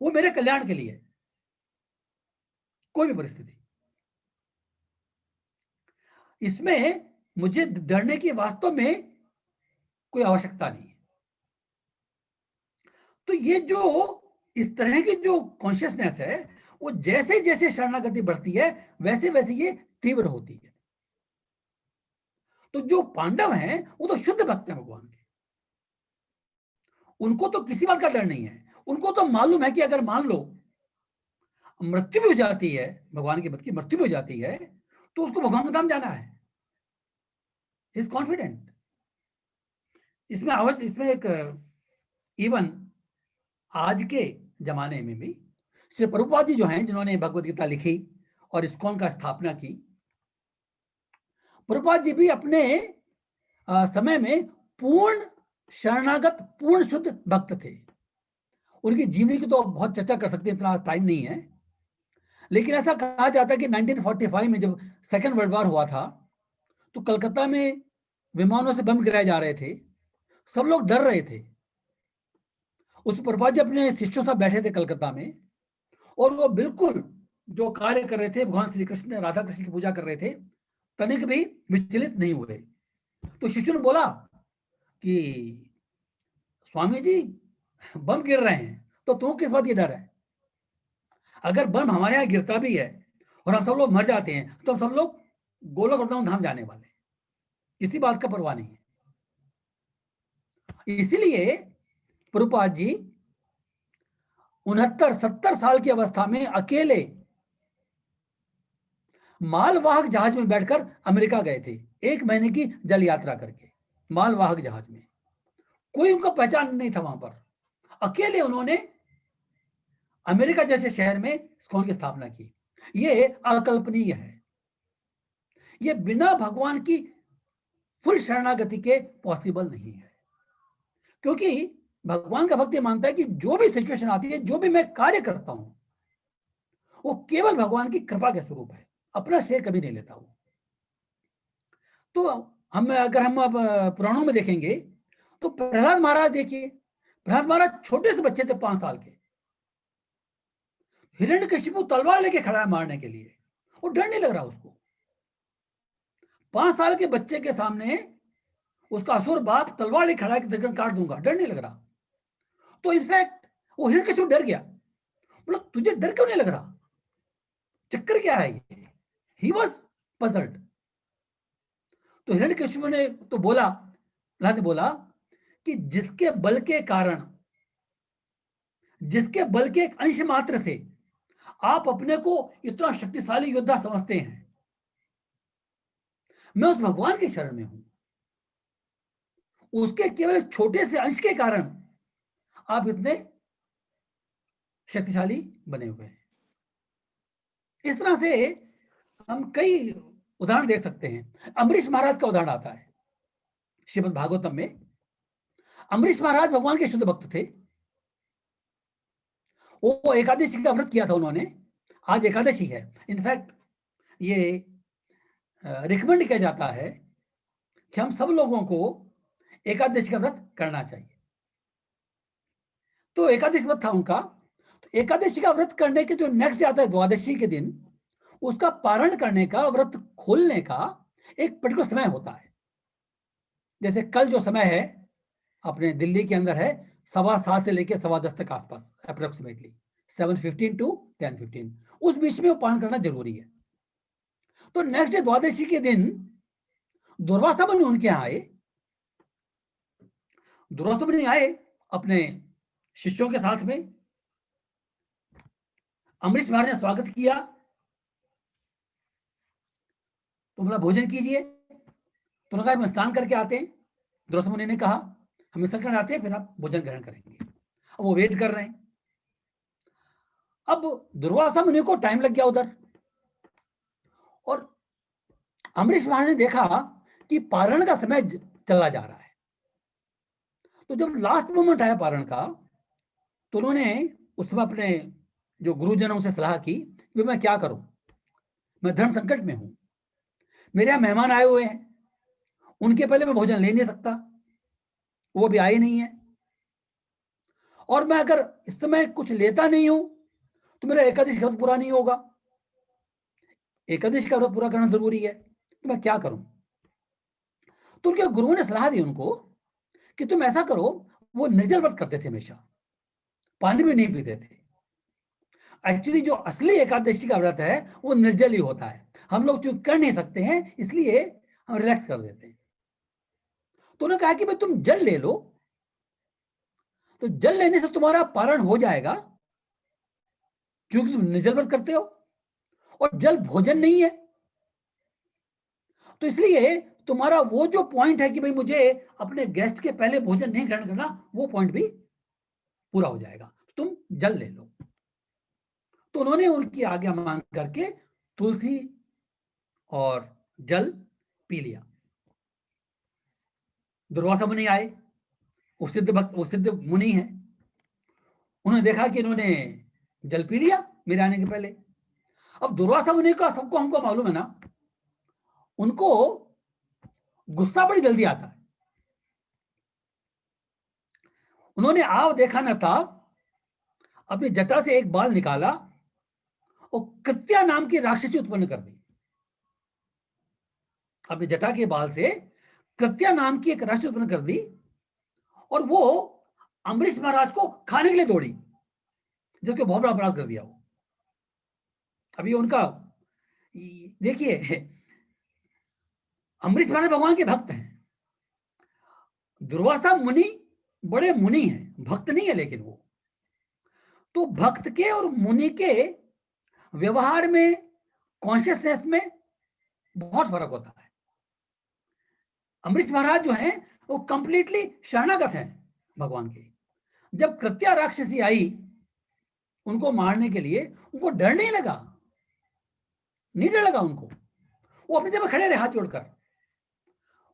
वो मेरे कल्याण के लिए है। कोई भी परिस्थिति, इसमें मुझे डरने की वास्तव में कोई आवश्यकता नहीं है। तो ये जो इस तरह की जो कॉन्शियसनेस है, वो जैसे जैसे शरणागति बढ़ती है वैसे वैसे ये तीव्र होती है। तो जो पांडव हैं वो तो शुद्ध भक्त हैं भगवान के, उनको तो किसी बात का डर नहीं है। उनको तो मालूम है कि अगर मान लो मृत्यु भी हो जाती है, भगवान के भक्त की मृत्यु भी हो जाती है, तो उसको भगवान के धाम जाना है। He is confident. इसमें एक इवन आज के जमाने में भी श्री प्रभुपाद जी जो हैं, जिन्होंने भगवद गीता लिखी और इस्कॉन का स्थापना की, प्रभुपाद जी भी अपने समय में पूर्ण शरणागत, पूर्ण शुद्ध भक्त थे। उनकी जीवनी की तो बहुत चर्चा कर सकते हैं, इतना टाइम नहीं है। लेकिन ऐसा कहा जाता है कि 1945 में जब सेकेंड वर्ल्ड वॉर हुआ था, तो कलकत्ता में विमानों से बम गिराए जा रहे थे, सब लोग डर रहे थे। उस प्रभुपाद जी अपने शिष्यों साथ बैठे थे कलकत्ता में, और वो बिल्कुल जो कार्य कर रहे थे, भगवान श्री कृष्ण राधा कृष्ण की पूजा कर रहे थे, तनिक भी विचलित नहीं हुए। तो शिष्यों ने बोला कि स्वामी जी, बम गिर रहे हैं तो तुम किस बात की डर है? अगर बम हमारे यहाँ गिरता भी है और हम सब लोग मर जाते हैं तो हम सब लोग गोलोक वृंदावन धाम जाने वाले, किसी बात का परवाह नहीं है। इसीलिए प्रभुपाद जी 69-70 साल की अवस्था में अकेले मालवाहक जहाज में बैठकर अमेरिका गए थे, 1 महीने की जल यात्रा करके मालवाहक जहाज में। कोई उनका पहचान नहीं था वहां पर। अकेले उन्होंने अमेरिका जैसे शहर में इस्कॉन की स्थापना की। ये अकल्पनीय है। ये बिना भगवान की फुल शरणागति के पॉसिबल नहीं है, क्योंकि भगवान का भक्त मानता है कि जो भी सिचुएशन आती है, जो भी मैं कार्य करता हूं, वो केवल भगवान की कृपा के स्वरूप है, अपना श्रेय कभी नहीं लेता हूं। तो अगर हम अब पुराणों में देखेंगे तो प्रहलाद महाराज देखिए, प्रहलाद महाराज छोटे से बच्चे थे 5 साल के, हिरण्यकशिपु तलवार लेके खड़ा है मारने के लिए, वो डर नहीं लग रहा उसको। 5 साल के बच्चे के सामने उसका असुर बाप तलवार लेके खड़ा है कि गर्दन काट दूंगा, डर नहीं लग रहा। तो इनफैक्ट वो हिरण्यकशिपु डर गया, बोला तुझे डर क्यों नहीं लग रहा, चक्कर क्या है ये? He was puzzled. तो हिरण्यकशिपु ने तो बोला, प्रहलाद ने बोला कि जिसके बल के एक अंश मात्र से आप अपने को इतना शक्तिशाली योद्धा समझते हैं, मैं उस भगवान के शरण में हूं, उसके केवल छोटे से अंश के कारण आप इतने शक्तिशाली बने हुए हैं। इस तरह से हम कई उदाहरण देख सकते हैं। अम्बरीश महाराज का उदाहरण आता है श्रीमद् भागवतम में। अम्बरीश महाराज भगवान के शुद्ध भक्त थे। वो एकादशी का व्रत किया था उन्होंने, आज एकादशी है। इनफैक्ट ये रिकमेंड किया जाता है कि हम सब लोगों को एकादशी का व्रत करना चाहिए। तो एकादशी व्रत था उनका। तो एकादशी का व्रत करने के जो नेक्स्ट डे आता है द्वादशी के दिन, उसका पारण करने का, व्रत खोलने का एक पर्टिकुलर समय होता है। जैसे कल जो समय है अपने दिल्ली के अंदर है 7:15 से लेकर 10:15 तक आसपास, अप्रोक्सीमेटली 7:15 to 10:15, उस बीच में वो पारण करना जरूरी है। तो नेक्स्ट डे द्वादशी के दिन दुर्वासा मुनि उनके यहाँ आए। दुर्वासा मुनि आए अपने शिष्यों के साथ में। अम्बरीश महाराज ने स्वागत किया, तो बोला भोजन कीजिए। तो उन्होंने कहा हम स्नान करके आते हैं। दुर्वासा मुनि ने कहा हम स्नान करके आते हैं, फिर आप भोजन ग्रहण करेंगे। अब वो वेट कर रहे हैं। अब दुर्वासा मुनि को टाइम लग गया उधर, और अम्बरीश महाराज ने देखा कि पारण का समय चला जा रहा है। तो जब लास्ट मोमेंट आया पारण का, तो उन्होंने उस समय अपने जो गुरुजनों से सलाह की कि मैं क्या करूं, मैं धर्म संकट में हूं, मेरे यहां मेहमान आए हुए हैं, उनके पहले मैं भोजन ले नहीं सकता, वो भी आए नहीं है, और मैं अगर इस समय कुछ लेता नहीं हूं तो मेरा एकादशी का व्रत पूरा नहीं होगा। एकादशी का व्रत पूरा करना जरूरी है, तो मैं क्या करूं। तो उनके गुरुओं ने सलाह दी उनको कि तुम ऐसा करो, वो निर्जल व्रत करते थे, हमेशा पानी भी नहीं पीते थे। एक्चुअली जो असली एकादशी का व्रत है वो निर्जल ही होता है। हम लोग जो कर नहीं सकते हैं इसलिए हम रिलैक्स कर देते हैं। तो उन्होंने कहा कि भाई तुम जल ले लो, तो जल लेने से तुम्हारा पारण हो जाएगा, क्योंकि तुम निर्जल व्रत करते हो और जल भोजन नहीं है। तो इसलिए तुम्हारा वो जो पॉइंट है कि भाई मुझे अपने गेस्ट के पहले भोजन नहीं ग्रहण करना, वो पॉइंट भी पूरा हो जाएगा, तुम जल ले लो। तो उन्होंने उनकी आज्ञा मांग करके तुलसी और जल पी लिया। दुर्वासा मुनि आए, वो सिद्ध भक्त, वो सिद्ध मुनि हैं। उन्होंने देखा कि इन्होंने जल पी लिया मेरे आने के पहले। अब दुर्वासा मुनि का सबको हमको मालूम है ना, उनको गुस्सा बड़ी जल्दी आता है। उन्होंने आव देखा न था, अपनी जटा से एक बाल निकाला और कृत्या नाम की राक्षसी उत्पन्न कर दी। अपनी जटा के बाल से कृत्या नाम की एक राक्षसी उत्पन्न कर दी, और वो अम्बरीश महाराज को खाने के लिए दौड़ी, जबकि बहुत बड़ा अपराध कर दिया वो। अभी उनका देखिए, अम्बरीश महाराज भगवान के भक्त हैं, दुर्वासा मुनि बड़े मुनि हैं, भक्त नहीं है, लेकिन वो तो भक्त के और मुनि के व्यवहार में, कॉन्शियसनेस में बहुत फर्क होता है। अम्बरीश महाराज जो हैं वो कंप्लीटली शरणागत हैं भगवान के। जब कृत्या राक्षसी आई उनको मारने के लिए, उनको डर नहीं लगा, नहीं डर लगा उनको। वो अपनी जगह खड़े रहे हाथ जोड़कर,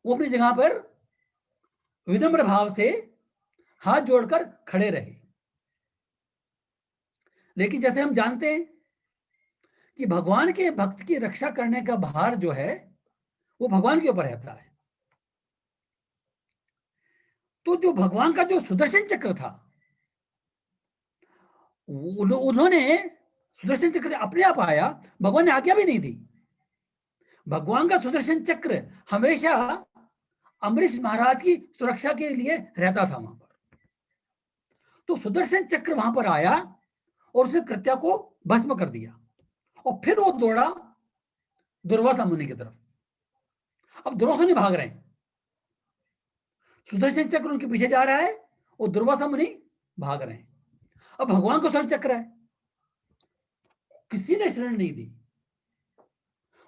वो अपनी जगह पर विनम्र भाव से हाथ जोड़कर खड़े रहे। लेकिन जैसे हम जानते हैं कि भगवान के भक्त की रक्षा करने का भार जो है वो भगवान के ऊपर रहता है। तो जो भगवान का जो सुदर्शन चक्र था, उन्होंने सुदर्शन चक्र अपने आप आया, भगवान ने आज्ञा भी नहीं दी। भगवान का सुदर्शन चक्र हमेशा अम्बरीश महाराज की सुरक्षा के लिए रहता था वहां पर। तो सुदर्शन चक्र वहां पर आया और उसने कृत्या को भस्म कर दिया, और फिर वो दौड़ा दुर्वासा मुनि की तरफ। अब दुर्वासा मुनि भाग रहे हैं, सुदर्शन चक्र उनके पीछे जा रहा है और दुर्वासा मुनि भाग रहे हैं। अब भगवान का सुदर्शन चक्र है, किसी ने शरण नहीं दी।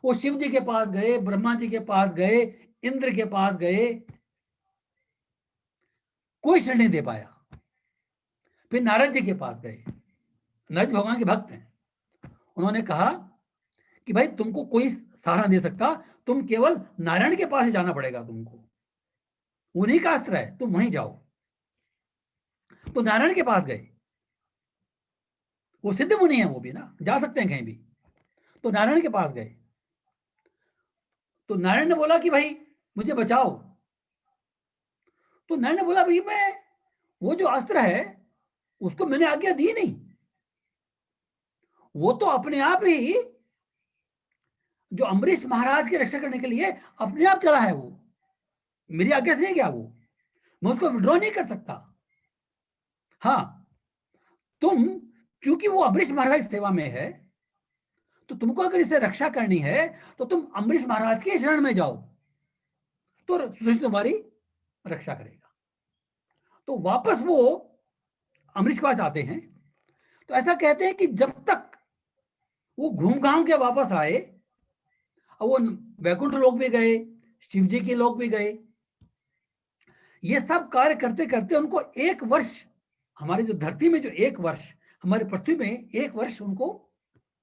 वो शिव जी के पास गए, ब्रह्मा जी के पास गए, इंद्र के पास गए, कोई शरण नहीं दे पाया। फिर नारद जी के पास गए, नारद भगवान के भक्त हैं। उन्होंने कहा कि भाई तुमको कोई सहारा दे सकता, तुम केवल नारायण के पास ही जाना पड़ेगा, तुमको उन्हीं का अस्त्र है, तुम वहीं जाओ। तो नारायण के पास गए, वो सिद्ध मुनि है, वो भी ना जा सकते हैं कहीं भी। तो नारायण के पास गए, तो नारायण ने बोला कि भाई मुझे बचाओ। तो नारायण ने बोला भाई मैं, वो जो अस्त्र है उसको मैंने आज्ञा दी नहीं, वो तो अपने आप ही जो अम्बरीश महाराज की रक्षा करने के लिए अपने आप चला है, वो मेरी आज्ञा से नहीं गया, वो मैं उसको विड्रॉ नहीं कर सकता। हाँ, तुम चूंकि वो अम्बरीश महाराज की सेवा में है, तो तुमको अगर इसे रक्षा करनी है तो तुम अम्बरीश महाराज के शरण में जाओ, तो सुदर्शन तुम्हारी रक्षा करेगा। तो वापस वो अम्बरीश के पास आते हैं। तो ऐसा कहते हैं कि जब तक वो घूम घाम के वापस आए, और वो वैकुंठ लोक भी गए, शिव जी के लोक भी गए, ये सब कार्य करते करते उनको 1 वर्ष, हमारी जो धरती में जो 1 वर्ष, हमारी पृथ्वी में 1 वर्ष उनको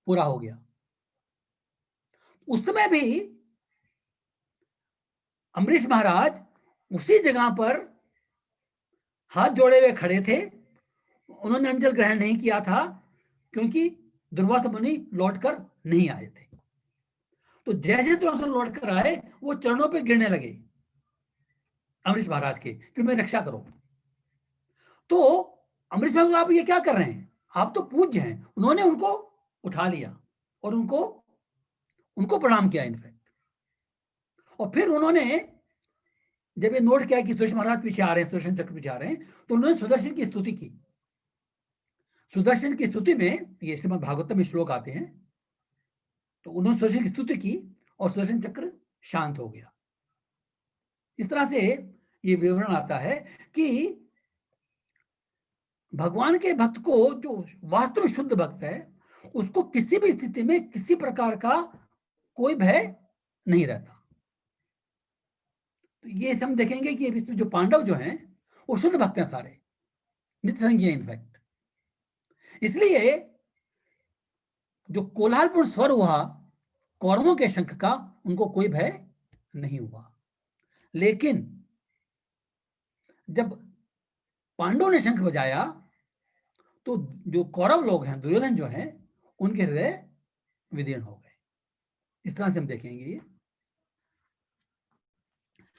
पूरा हो गया। उस समय भी अम्बरीश महाराज उसी जगह पर हाथ जोड़े हुए खड़े थे। उन्होंने अंजल ग्रहण नहीं किया था, क्योंकि दुर्वासा मुनि लौटकर नहीं आए थे। तो जैसे दुर्वासा लौटकर आए, वो चरणों पे गिरने लगे अम्बरीश महाराज के कि मैं रक्षा करो। तो अम्बरीश महाराज, आप ये क्या कर रहे हैं, आप तो पूज्य हैं। उन्होंने उनको उठा लिया और उनको प्रणाम किया इनफैक्ट। और फिर उन्होंने जब ये नोट किया कि सुदर्शन महाराज पीछे आ रहे हैं, सुदर्शन चक्र पीछे आ रहे हैं, तो उन्होंने सुदर्शन की स्तुति की। सुदर्शन की स्तुति में ये श्रीमद् भागवतम में श्लोक आते हैं, तो उन्होंने सुदर्शन की स्तुति की और सुदर्शन चक्र शांत हो गया। इस तरह से ये विवरण आता है कि भगवान के भक्त को, जो वास्तव में शुद्ध भक्त है, उसको किसी भी स्थिति में किसी प्रकार का कोई भय नहीं रहता। तो ये हम देखेंगे कि इसमें जो पांडव जो हैं वो शुद्ध भक्त हैं, सारे नित्य संगी हैं इनफैक्ट। इसलिए जो कोलाहलपूर्ण स्वर हुआ कौरवों के शंख का, उनको कोई भय नहीं हुआ। लेकिन जब पांडवों ने शंख बजाया, तो जो कौरव लोग हैं, दुर्योधन जो हैं, उनके हृदय विदीर्ण हो गए। इस तरह से हम देखेंगे ये।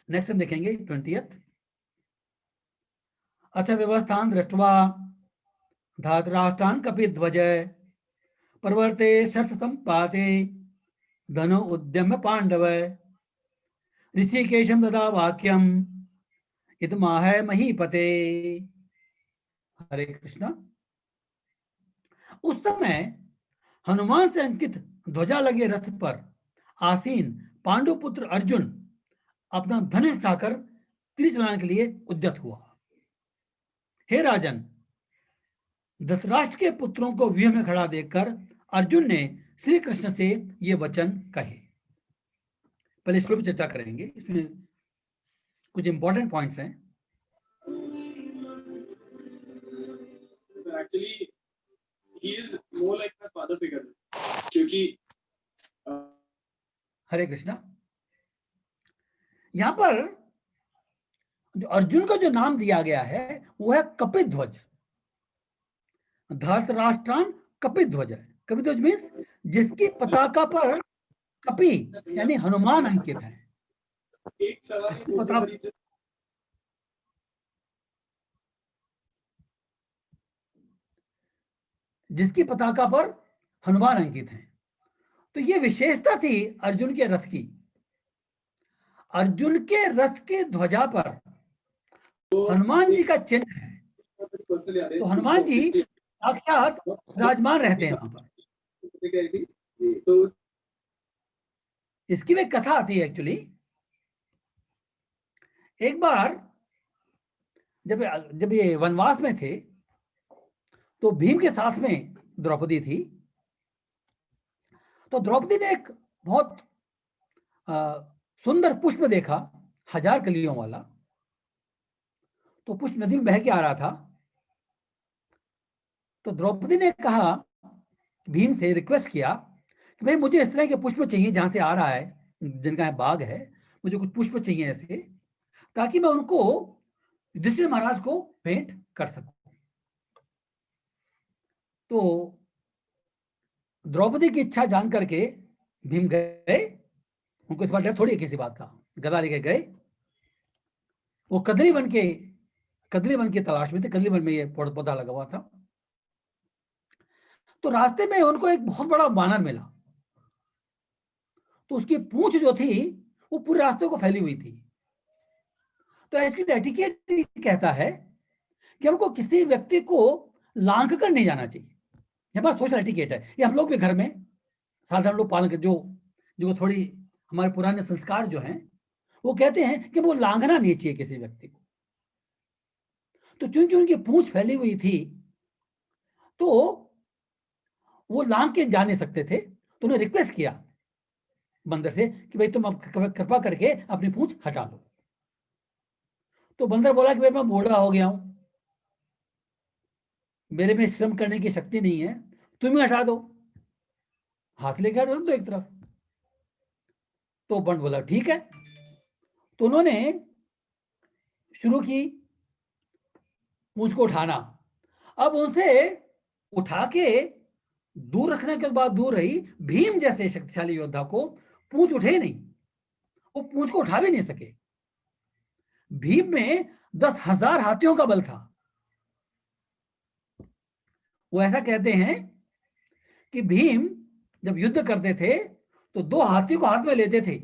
नेक्स्ट हम देखेंगे 20th। अथ व्यवस्थान दृष्ट्वा धातराष्ट्रान् कपिध्वज प्रवर्ते शर्ष संपाते धनो उद्यम्य पांडव ऋषिकेशम ददा वाक्यम इदमाह महीपते। हरे कृष्णा। उस समय हनुमान से अंकित ध्वजा लगे रथ पर आसीन पांडुपुत्र अर्जुन अपना धनुष उठाकर तीर चलाने के लिए उद्यत हुआ। हे राजन, धृतराष्ट्र के पुत्रों को व्यूह में खड़ा देखकर अर्जुन ने श्री कृष्ण से ये वचन कहे। पहले श्लोक चर्चा करेंगे, इसमें कुछ इंपॉर्टेंट पॉइंट्स हैं। Actually, he is more like my father figure, क्योंकि हरे कृष्णा। यहां पर जो अर्जुन का जो नाम दिया गया है वो है कपिध्वज। धृतराष्ट्रान कपिध्वज है। कपिध्वज मीन्स जिसकी पताका पर कपि यानी हनुमान अंकित है। एक सवाल इसकी पताका जिसकी पताका पर हनुमान अंकित हैं। तो ये विशेषता थी अर्जुन के रथ की। अर्जुन के रथ की ध्वजा पर हनुमान जी का चिन्ह है। पर्सनली आ रहे तो हनुमान जी साक्षात विराजमान रहते हैं वहां पर। तो इसकी भी एक कथा आती है एक्चुअली। एक बार जब जब ये वनवास में थे तो भीम के साथ में द्रौपदी थी। तो द्रौपदी ने एक बहुत सुंदर पुष्प देखा, 1000 कलियों वाला। तो पुष्प नदी में बह के आ रहा था। तो द्रौपदी ने कहा, भीम से रिक्वेस्ट किया कि भाई मुझे इस तरह के पुष्प चाहिए जहां से आ रहा है, जिनका बाग है, मुझे कुछ पुष्प चाहिए ऐसे, ताकि मैं उनको युधिष्ठिर महाराज को भेंट कर सकूं। तो द्रौपदी की इच्छा जान करके भीम गए। उनको इस बार डर थोड़ी है किसी बात का। गदा लेके गए। वो कदली वन की तलाश में थे। कदली वन में ये पौधा लगा हुआ था। तो रास्ते में उनको एक बहुत बड़ा वानर मिला। तो उसकी पूंछ जो थी वो पूरे रास्ते को फैली हुई थी। तो एटिकेट कहता है कि हमको किसी व्यक्ति को लांघ कर नहीं जाना चाहिए। ये हमारा सोशल एटिकेट है। ये हम लोग भी घर में साधारण लोग पालन कर, जो थोड़ी हमारे पुराने संस्कार जो हैं वो कहते हैं कि वो लांघना नहीं चाहिए किसी व्यक्ति को। तो चूंकि उनकी पूंछ फैली हुई थी तो वो लांघ के जा नहीं सकते थे। तो उन्होंने रिक्वेस्ट किया बंदर से कि भाई तुम अब कृपा करके अपनी पूंछ हटा लो। तो बंदर बोला कि भाई मैं बूढ़ा हो गया हूं, मेरे में श्रम करने की शक्ति नहीं है, तुम ही हटा दो, हाथ लेके हटा दो एक तरफ। तो बंद बोला ठीक है। तो उन्होंने शुरू की पूंछ को उठाना। अब उनसे उठा के दूर रखने के बाद दूर रही, भीम जैसे शक्तिशाली योद्धा को पूंछ उठे नहीं, वो पूंछ को उठा भी नहीं सके। भीम में 10,000 हाथियों का बल था। वो ऐसा कहते हैं कि भीम जब युद्ध करते थे तो 2 हाथियों को हाथ में लेते थे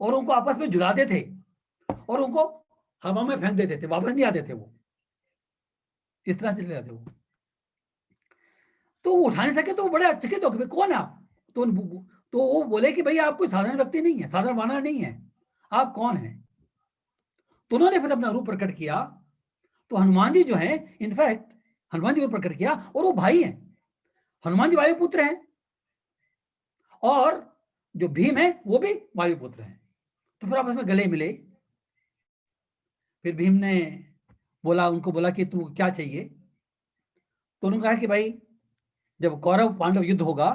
और उनको आपस में झुलाते थे और उनको हवा में फेंक देते थे, वापस नहीं आते थे। वो इस तरह से ले जाते वो। तो वो उठा नहीं सके तो वो बड़े अचकित हो गए, कौन है आप? तो वो बोले कि भाई आप कोई साधारण व्यक्ति नहीं है, साधारण वानर नहीं है, आप कौन है? तो उन्होंने फिर अपना रूप प्रकट किया। तो हनुमान जी जो है, इनफैक्ट हनुमान जी को प्रकट किया और वो भाई हैं। हनुमान जी वायुपुत्र हैं और जो भीम है वो भी वायुपुत्र हैं। तो फिर आपस में गले मिले। फिर भीम ने उनको बोला कि तुमको क्या चाहिए? तो उन्होंने कहा कि भाई जब कौरव पांडव युद्ध होगा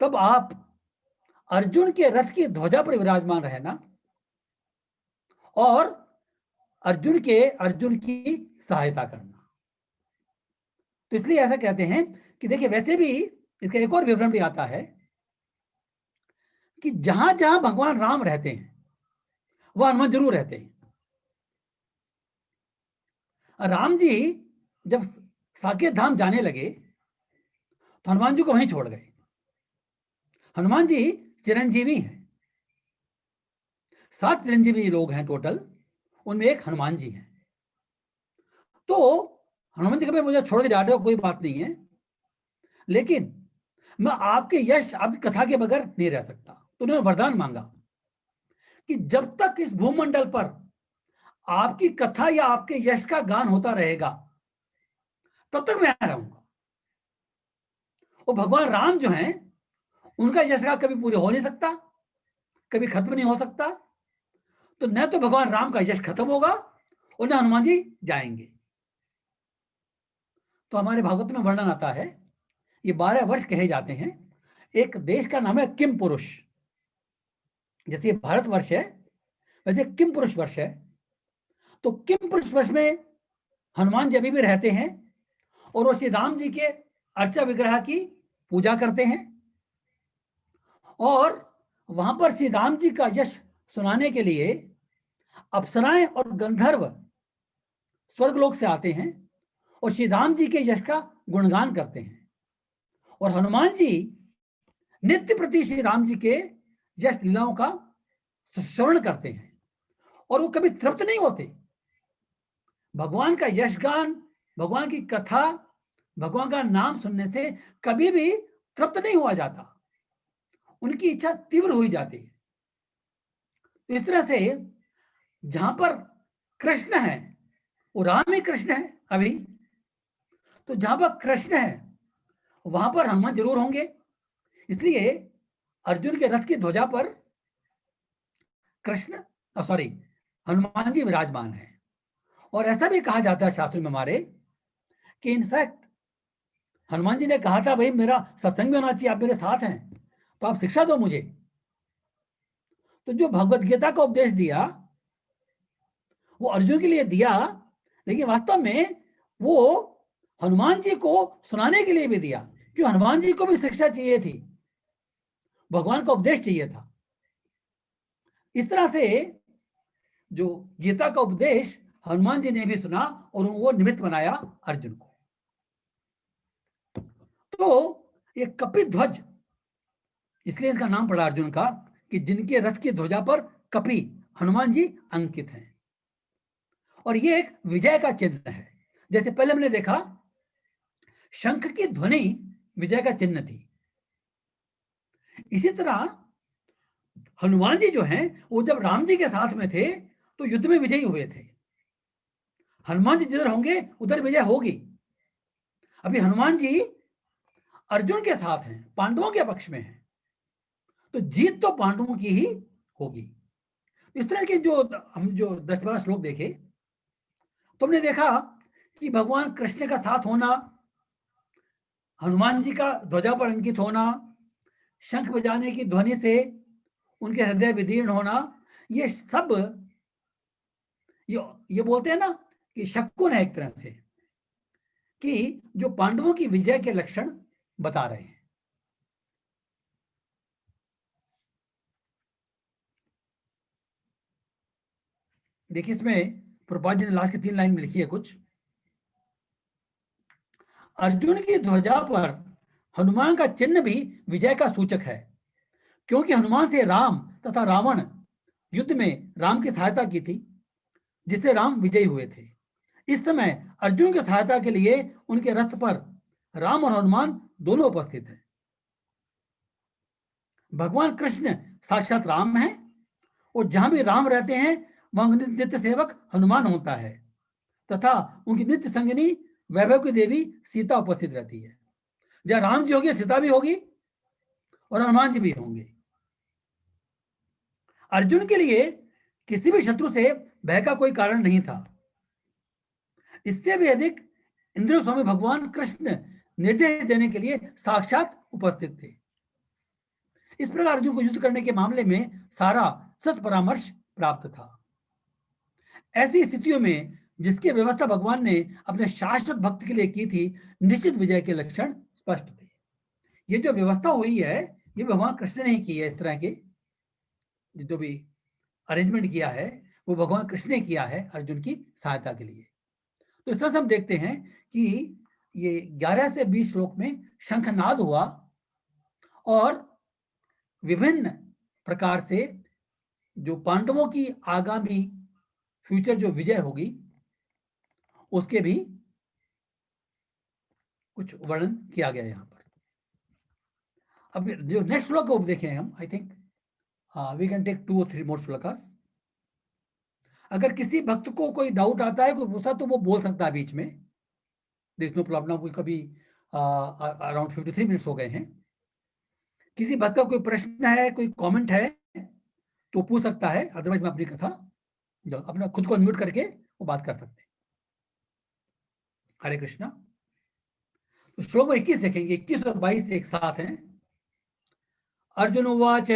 तब आप अर्जुन के रथ की ध्वजा पर विराजमान रहना और अर्जुन की सहायता करना। तो इसलिए ऐसा कहते हैं कि देखिए, वैसे भी इसका एक और विवरण भी आता है कि जहां जहां भगवान राम रहते हैं वह हनुमान जरूर रहते हैं। राम जी जब साकेत धाम जाने लगे तो हनुमान जी को वहीं छोड़ गए। हनुमान जी चिरंजीवी हैं। 7 चिरंजीवी लोग हैं टोटल, उनमें एक हनुमान जी हैं। तो हनुमान जी कभी मुझे छोड़ के जा रहे हो, कोई बात नहीं है, लेकिन मैं आपके यश, आपकी कथा के बगैर नहीं रह सकता। तो उन्होंने वरदान मांगा कि जब तक इस भूमंडल पर आपकी कथा या आपके यश का गान होता रहेगा तब तक मैं रहूंगा। और भगवान राम जो हैं उनका यश का कभी पूरे हो नहीं सकता, कभी खत्म नहीं हो सकता। तो न तो भगवान राम का यश खत्म होगा और न हनुमान जी जाएंगे। तो हमारे भागवत में वर्णन आता है, ये 12 वर्ष कहे जाते हैं। एक देश का नाम है किम पुरुष। जैसे भारत वर्ष है वैसे किम पुरुष वर्ष है। तो किम पुरुष वर्ष में हनुमान जी अभी भी रहते हैं और वो श्री राम जी के अर्चा विग्रह की पूजा करते हैं और वहां पर श्री राम जी का यश सुनाने के लिए अप्सराएं और गंधर्व स्वर्गलोक से आते हैं और श्री राम जी के यश का गुणगान करते हैं। और हनुमान जी नित्य प्रति श्री राम जी के यश लीलाओं का श्रवण करते हैं और वो कभी तृप्त नहीं होते। भगवान का यश गान, भगवान की कथा, भगवान का नाम सुनने से कभी भी तृप्त नहीं हुआ जाता, उनकी इच्छा तीव्र हुई जाती है। इस तरह से जहां पर कृष्ण है वो राम ही कृष्ण है अभी, तो जहां पर कृष्ण है वहां पर हनुमान जरूर होंगे। इसलिए अर्जुन के रथ की ध्वजा पर कृष्ण हनुमान जी विराजमान है। और ऐसा भी कहा जाता है शास्त्रों में हमारे कि इनफैक्ट हनुमान जी ने कहा था, भाई मेरा सत्संग भी होना चाहिए, आप मेरे साथ हैं तो आप शिक्षा दो मुझे। तो जो भगवत गीता का उपदेश दिया वो अर्जुन के लिए दिया, लेकिन वास्तव में वो हनुमान जी को सुनाने के लिए भी दिया, क्योंकि हनुमान जी को भी शिक्षा चाहिए थी, भगवान का उपदेश चाहिए था। इस तरह से जो गीता का उपदेश हनुमान जी ने भी सुना और वो निमित्त बनाया अर्जुन को। तो ये कपिध्वज, इसलिए इसका नाम पड़ा अर्जुन का, कि जिनके रथ की ध्वजा पर कपि हनुमान जी अंकित हैं। और ये एक विजय का चिन्ह है। जैसे पहले हमने देखा शंख की ध्वनि विजय का चिन्ह थी, इसी तरह हनुमान जी जो हैं वो जब राम जी के साथ में थे तो युद्ध में विजयी हुए थे। हनुमान जी जिधर होंगे उधर विजय होगी। अभी हनुमान जी अर्जुन के साथ हैं, पांडवों के पक्ष में हैं, तो जीत तो पांडवों की ही होगी। इस तरह के जो हम 10-12 श्लोक देखे तो हमने देखा कि भगवान कृष्ण का साथ होना, हनुमान जी का ध्वजा पर अंकित होना, शंख बजाने की ध्वनि से उनके हृदय विदीर्ण होना, ये सब ये बोलते हैं ना कि शकुन है एक तरह से, कि जो पांडवों की विजय के लक्षण बता रहे हैं। देखिए इसमें प्रभुपाद जी ने लास्ट की 3 लाइन में लिखी है कुछ, अर्जुन की ध्वजा पर हनुमान का चिन्ह भी विजय का सूचक है, क्योंकि हनुमान से राम तथा रावण युद्ध में राम की सहायता की थी, जिससे राम विजयी हुए थे। इस समय अर्जुन की सहायता के लिए उनके रथ पर राम और हनुमान दोनों उपस्थित हैं। भगवान कृष्ण साक्षात राम हैं और जहां भी राम रहते हैं वहां नित्य सेवक हनुमान होता है, तथा उनकी नित्य संगिनी वैभव की देवी सीता उपस्थित रहती है। जहां राम जी होंगे सीता भी होगी और हनुमान जी भी होंगे। अर्जुन के लिए किसी भी शत्रु से भय का कोई कारण नहीं था। इससे भी अधिक इंद्र स्वामी भगवान कृष्ण निर्देश देने के लिए साक्षात उपस्थित थे। इस प्रकार अर्जुन को युद्ध करने के मामले में सारा सत परामर्श प्राप्त था। ऐसी स्थितियों में जिसकी व्यवस्था भगवान ने अपने शाश्वत भक्त के लिए की थी, निश्चित विजय के लक्षण स्पष्ट थे। ये जो व्यवस्था हुई है ये भगवान कृष्ण ने ही की है। इस तरह के जो भी अरेंजमेंट किया है वो भगवान कृष्ण ने किया है अर्जुन की सहायता के लिए। तो इस तरह से हम देखते हैं कि ये 11 से 20 श्लोक में शंखनाद हुआ और विभिन्न प्रकार से जो पांडवों की आगामी फ्यूचर जो विजय होगी उसके भी कुछ वर्णन किया गया यहाँ पर। अब जो नेक्स्ट श्लोक को देखें हम, I think we can take 2 or 3 more shlokas. अगर किसी भक्त को कोई डाउट आता है, कोई पूछता तो वो बोल सकता है बीच में, देयर इज नो प्रॉब्लम। कोई कभी अराउंड 53 मिनट्स हो गए हैं, किसी भक्त का कोई प्रश्न है, कोई कमेंट है तो पूछ सकता है, अदरवाइज मैं अपनी कथा अपना खुद को अनम्यूट करके वो बात कर सकते हैं। हरे कृष्णा। तो श्लोक 21 देखेंगे, 21 और 22 एक साथ हैं। अर्जुन उवाच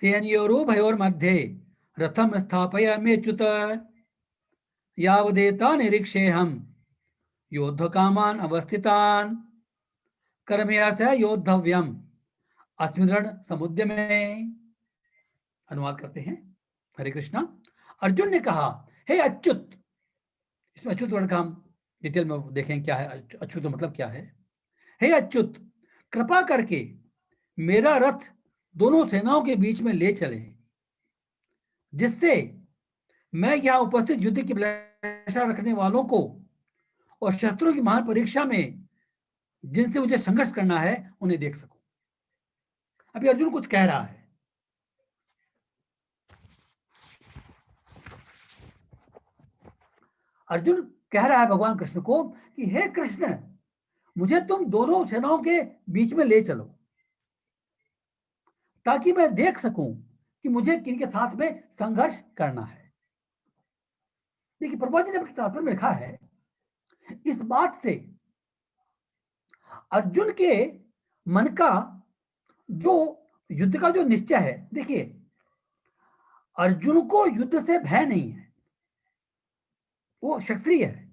सेनयोरुभयोर्मध्ये रथम स्थापयाम्यच्युत यावदेतान् निरीक्षेऽहं योद्धकामान् अवस्थितान् कर्मया स योद्धव्यम् अस्मिन् रण समुद्यमे। अनुवाद करते हैं। हरे कृष्णा। अर्जुन ने कहा, हे अच्युत, इसमें अच्युत वर्ड का हम डिटेल में देखें क्या है अच्युत मतलब क्या है। हे अच्युत, कृपा करके मेरा रथ दोनों सेनाओं के बीच में ले चले, जिससे मैं यहाँ उपस्थित युद्ध की अभिलाषा रखने वालों को और शस्त्रों की महान परीक्षा में जिनसे मुझे संघर्ष करना है उन्हें देख सकूं। अभी अर्जुन कुछ कह रहा है। अर्जुन कह रहा है भगवान कृष्ण को कि हे कृष्ण, मुझे तुम दोनों सेनाओं के बीच में ले चलो, ताकि मैं देख सकूं कि मुझे किनके साथ में संघर्ष करना है। देखिए, प्रभुपाद जी ने अपने तात्पर्य में लिखा है, इस बात से अर्जुन के मन का जो युद्ध का जो निश्चय है, देखिए अर्जुन को युद्ध से भय नहीं है, वो क्षत्रिय है,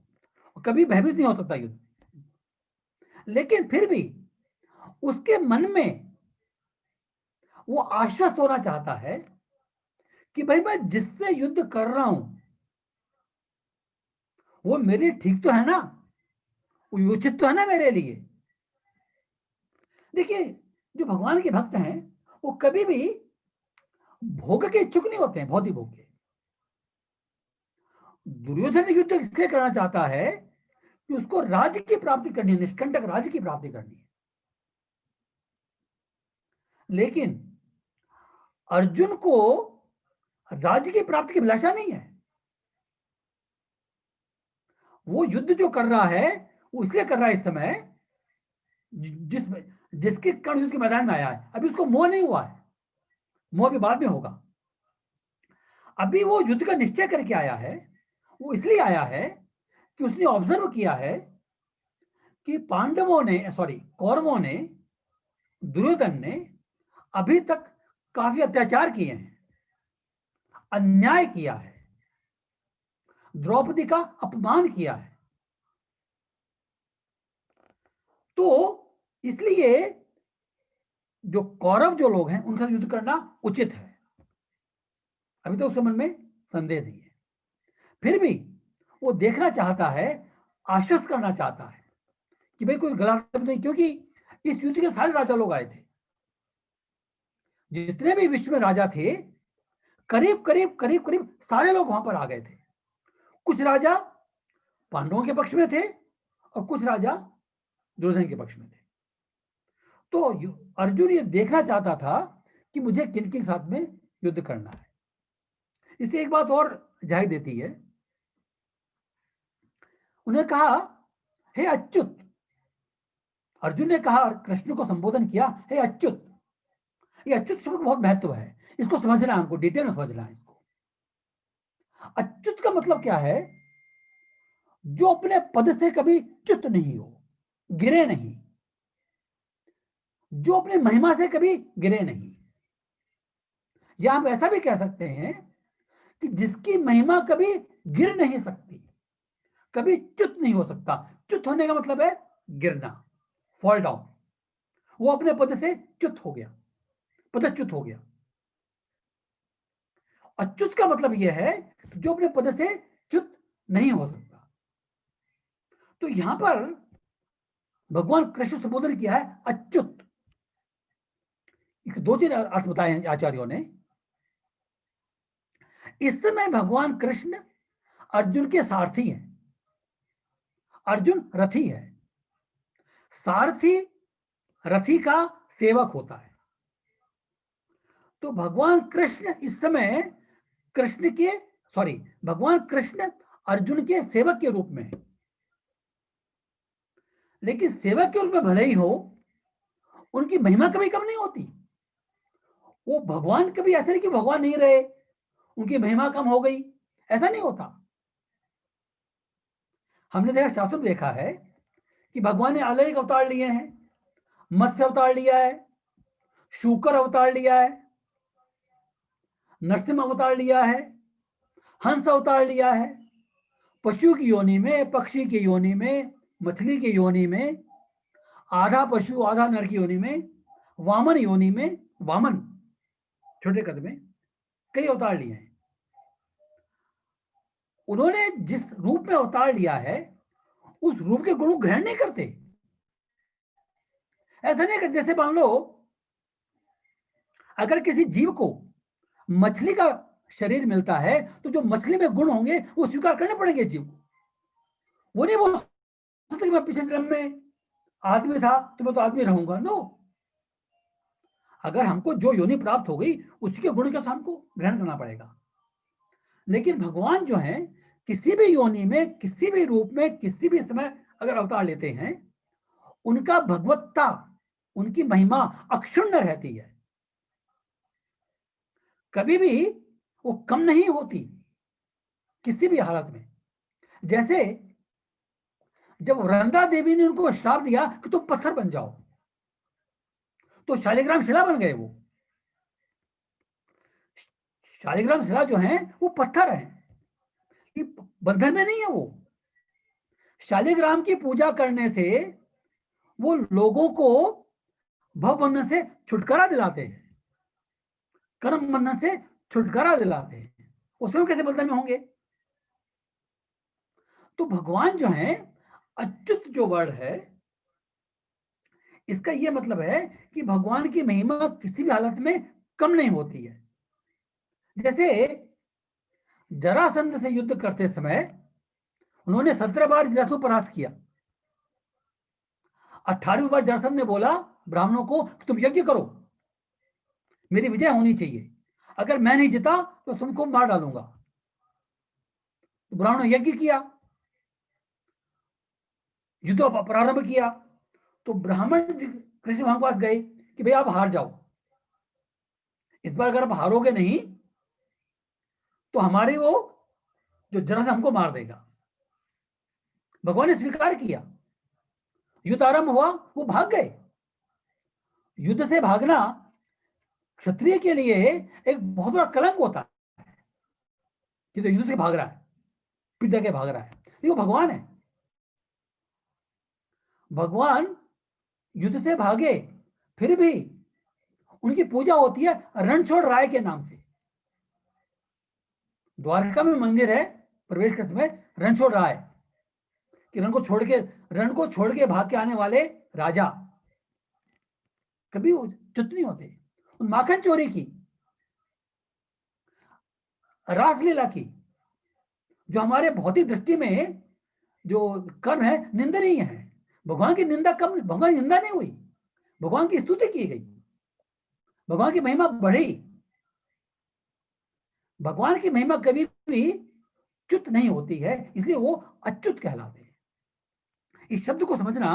कभी भयभीत नहीं हो सकता युद्ध, लेकिन फिर भी उसके मन में वो आश्वस्त होना चाहता है कि भाई मैं जिससे युद्ध कर रहा हूं वो मेरे लिए ठीक तो है ना, वो उचित तो है ना मेरे लिए। देखिए, जो भगवान के भक्त हैं वो कभी भी भोग के इच्छुक नहीं होते हैं, भौतिक भोग के। दुर्योधन युद्ध इसलिए करना चाहता है कि उसको राज्य की प्राप्ति करनी है, निष्कंटक राज्य की प्राप्ति करनी है। लेकिन अर्जुन को राज्य की प्राप्ति की अभिलाषा नहीं है। वो युद्ध जो कर रहा है वो इसलिए कर रहा है इस समय जिसके कारण युद्ध के मैदान में आया है। अभी उसको मोह नहीं हुआ है, मोह भी बाद में होगा। अभी वो युद्ध का निश्चय करके आया है। वो इसलिए आया है कि उसने ऑब्जर्व किया है कि कौरवों ने, दुर्योधन ने अभी तक काफी अत्याचार किए हैं, अन्याय किया है, द्रौपदी का अपमान किया है। तो इसलिए जो कौरव जो लोग हैं उनका युद्ध करना उचित है। अभी तो उसके मन में संदेह नहीं है, फिर भी वो देखना चाहता है, आश्वस्त करना चाहता है कि भाई कोई गलत नहीं, क्योंकि इस युद्ध के सारे राजा लोग आए थे। जितने भी विश्व में राजा थे करीब करीब सारे लोग वहां पर आ गए थे। कुछ राजा पांडवों के पक्ष में थे और कुछ राजा दुर्योधन के पक्ष में थे। तो अर्जुन ये देखना चाहता था कि मुझे किन किन साथ में युद्ध करना है। इससे एक बात और जाहिर देती है, उन्हें कहा हे अच्युत, अर्जुन ने कहा, कृष्ण को संबोधन किया, हे अच्युत। ये अच्युत शब्द बहुत महत्व है, इसको समझना, हमको डिटेल में समझना है इसको। अच्युत का मतलब क्या है? जो अपने पद से कभी च्युत नहीं हो, गिरे नहीं, जो अपनी महिमा से कभी गिरे नहीं। या हम ऐसा भी कह सकते हैं कि जिसकी महिमा कभी गिर नहीं सकती, कभी च्युत नहीं हो सकता। च्युत होने का मतलब है गिरना, फॉल डाउन। वो अपने पद से च्युत हो गया, पदच्युत हो गया। अच्युत का मतलब यह है जो अपने पद से च्युत नहीं हो सकता। तो यहां पर भगवान कृष्ण संबोधन किया है अच्युत। दो तीन अर्थ बताए हैं आचार्यों ने। इस समय भगवान कृष्ण अर्जुन के सारथी हैं। अर्जुन रथी है, सारथी रथी का सेवक होता है। तो भगवान कृष्ण इस समय भगवान कृष्ण अर्जुन के सेवक के रूप में है। लेकिन सेवक के रूप में भले ही हो, उनकी महिमा कभी कम नहीं होती। वो भगवान कभी ऐसा नहीं कि भगवान नहीं रहे, उनकी महिमा कम हो गई, ऐसा नहीं होता। हमने देखा, शास्त्र में देखा है कि भगवान ने अलग अलग अवतार लिए हैं। मत्स्य अवतार लिया है, शूकर अवतार लिया है, नरसिंह अवतार लिया है, हंस अवतार लिया है, पशु की योनि में, पक्षी की योनि में, मछली की योनि में, आधा पशु आधा नर की योनि में, वामन योनि में, वामन छोटे कद में कई अवतार लिए हैं। उन्होंने जिस रूप में अवतार लिया है उस रूप के गुण को ग्रहण नहीं करते। ऐसा नहीं कि जैसे मान लो अगर किसी जीव को मछली का शरीर मिलता है तो जो मछली में गुण होंगे वो स्वीकार करने पड़ेंगे जीव को। वो नहीं बोल सकते कि मैं पिछले जन्म में आदमी था तो मैं तो आदमी रहूंगा। नो, अगर हमको जो योनि प्राप्त हो गई उसी के गुण के साथ हमको ग्रहण करना पड़ेगा। लेकिन भगवान जो है किसी भी योनि में, किसी भी रूप में, किसी भी समय अगर अवतार लेते हैं, उनका भगवत्ता, उनकी महिमा अक्षुण्ण रहती है, कभी भी वो कम नहीं होती किसी भी हालत में। जैसे जब वृंदा देवी ने उनको श्राप दिया कि तुम पत्थर बन जाओ, तो शालिग्राम शिला बन गए। वो शालिग्राम शिला जो है वो पत्थर है, कि बंधन में नहीं है। वो शालिग्राम की पूजा करने से वो लोगों को भव बंधन से छुटकारा दिलाते हैं, कर्म बंधन से छुटकारा दिलाते हैं। उसमें कैसे बंधन में होंगे? तो भगवान जो है, अच्युत जो वर्ड है, इसका यह मतलब है कि भगवान की महिमा किसी भी हालत में कम नहीं होती है। जैसे जरासंध से युद्ध करते समय उन्होंने 17 बार जरासंध को परास्त किया। 18वीं बार जरासंध ने बोला ब्राह्मणों को कि तुम यज्ञ करो, मेरी विजय होनी चाहिए, अगर मैं नहीं जीता तो तुमको मार डालूंगा। तो ब्राह्मणों ने यज्ञ किया, युद्ध प्रारंभ किया। तो ब्राह्मण कृष्ण भगवान के पास गए कि भाई आप हार जाओ, इस बार अगर आप हारोगे नहीं तो हमारे वो जो जरासंध हमको मार देगा। भगवान ने स्वीकार किया, युद्ध आरंभ हुआ, वो भाग गए। युद्ध से भागना क्षत्रिय के लिए एक बहुत बड़ा कलंक होता है कि तो युद्ध से भाग रहा है, पिता के भाग रहा है। ये वो भगवान है। भगवान युद्ध से भागे, फिर भी उनकी पूजा होती है रणछोड़ राय के नाम से। द्वारका में मंदिर है, प्रवेश करते समय रणछोड़ राय, कि रण को छोड़ के भाग के आने वाले राजा कभी च्युत नहीं होते। माखन चोरी की, रासलीला की, जो हमारे भौतिक दृष्टि में जो कर्म है निंदनीय है, भगवान की निंदा कम, भगवान की निंदा नहीं हुई, भगवान की स्तुति की गई, भगवान की महिमा बढ़ी। भगवान की महिमा कभी भी च्युत नहीं होती है, इसलिए वो अच्युत कहलाते हैं। इस शब्द को समझना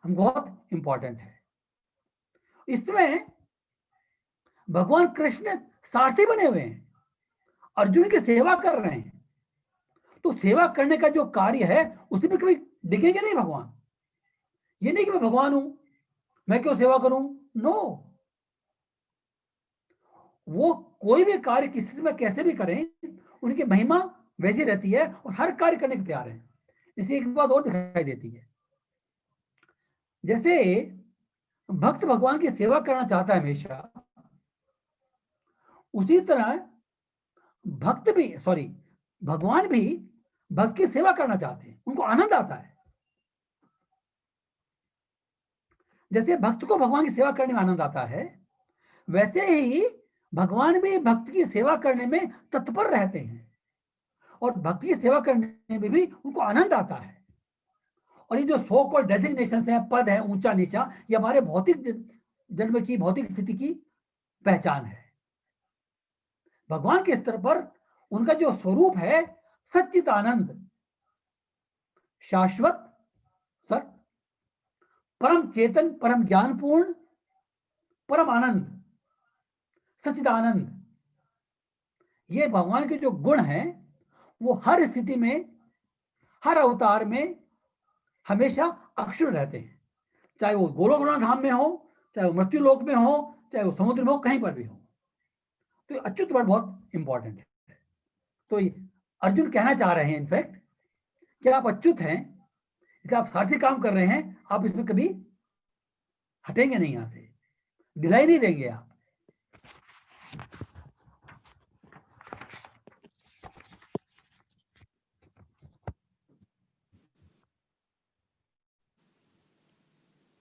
हम बहुत इंपॉर्टेंट है। इसमें भगवान कृष्ण सारथी बने हुए हैं, अर्जुन की सेवा कर रहे हैं। तो सेवा करने का जो कार्य है उसमें कभी दिखेंगे नहीं भगवान। ये नहीं कि मैं भगवान हूं, मैं क्यों सेवा करूं। नो, वो कोई भी कार्य किसी में कैसे भी करें, उनकी महिमा वैसी रहती है और हर कार्य करने को तैयार है। इसी एक बात और दिखाई देती है, जैसे भक्त भगवान की सेवा करना चाहता है हमेशा, उसी तरह भगवान भी भक्त की सेवा करना चाहते हैं, उनको आनंद आता है। जैसे भक्त को भगवान की सेवा करने में आनंद आता है, वैसे ही भगवान भी भक्त की सेवा करने में तत्पर रहते हैं और भक्त की सेवा करने में भी उनको आनंद आता है। और ये जो सो कॉल्ड डेजिग्नेशंस हैं, पद है ऊंचा नीचा, ये हमारे भौतिक जन्म की, भौतिक स्थिति की पहचान है। भगवान के स्तर पर उनका जो स्वरूप है सच्चित आनंद, शाश्वत सत, परम चेतन, परम ज्ञानपूर्ण, परम आनंद, सच्चिदानंद, ये भगवान के जो गुण हैं वो हर स्थिति में, हर अवतार में हमेशा अक्षुण रहते हैं। चाहे वो गोलोक धाम में हो, चाहे वो मृत्यु लोक में हो, चाहे वो समुद्र में हो, कहीं पर भी हो। तो अच्युत वर्ड बहुत इंपॉर्टेंट है। तो अर्जुन कहना चाह रहे हैं इनफैक्ट कि आप अच्युत हैं, इसलिए आप सारथी काम कर रहे हैं, आप इसमें कभी हटेंगे नहीं, यहां से ढिलाई नहीं देंगे आप।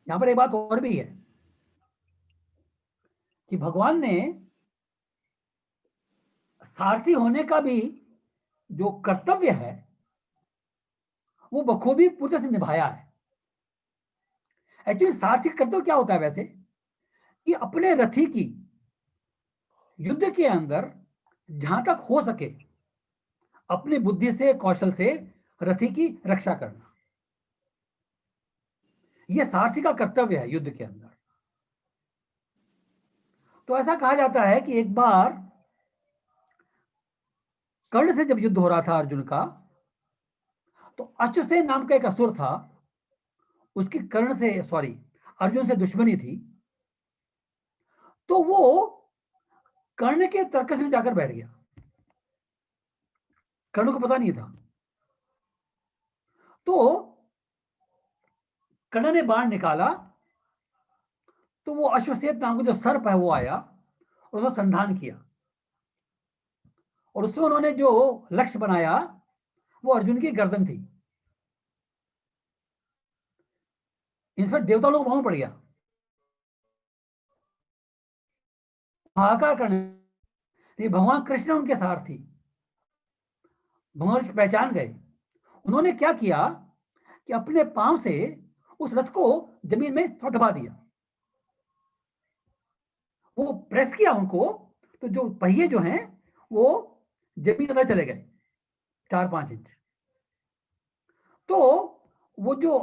यहां पर एक बात और भी है कि भगवान ने सारथी होने का भी जो कर्तव्य है वो बखूबी पूरी तरह से निभाया है। एक्चुअली सारथी का कर्तव्य क्या होता है वैसे, कि अपने रथी की युद्ध के अंदर जहां तक हो सके अपनी बुद्धि से, कौशल से रथी की रक्षा करना, यह सारथी का कर्तव्य है युद्ध के अंदर। तो ऐसा कहा जाता है कि एक बार कर्ण से जब युद्ध हो रहा था अर्जुन का, तो अश्वसेन नाम का एक असुर था, उसकी कर्ण से अर्जुन से दुश्मनी थी। तो वो कर्ण के तर्कस में जाकर बैठ गया, कर्ण को पता नहीं था। तो कर्ण ने बाण निकाला, तो वो अश्वसेन नाम का जो सर्प है वो आया और उसने संधान किया, और उसमें उन्होंने जो लक्ष्य बनाया वो अर्जुन की गर्दन थी। इनफैक्ट देवता लोग वहां पड़ गया, हाहाकार करने। भगवान कृष्ण उनके सारथी, भगवान पहचान गए। उन्होंने क्या किया कि अपने पांव से उस रथ को जमीन में दबा दिया, वो प्रेस किया उनको, तो जो पहिए जो हैं वो जमीन अंदर चले गए 4-5 इंच। तो वो जो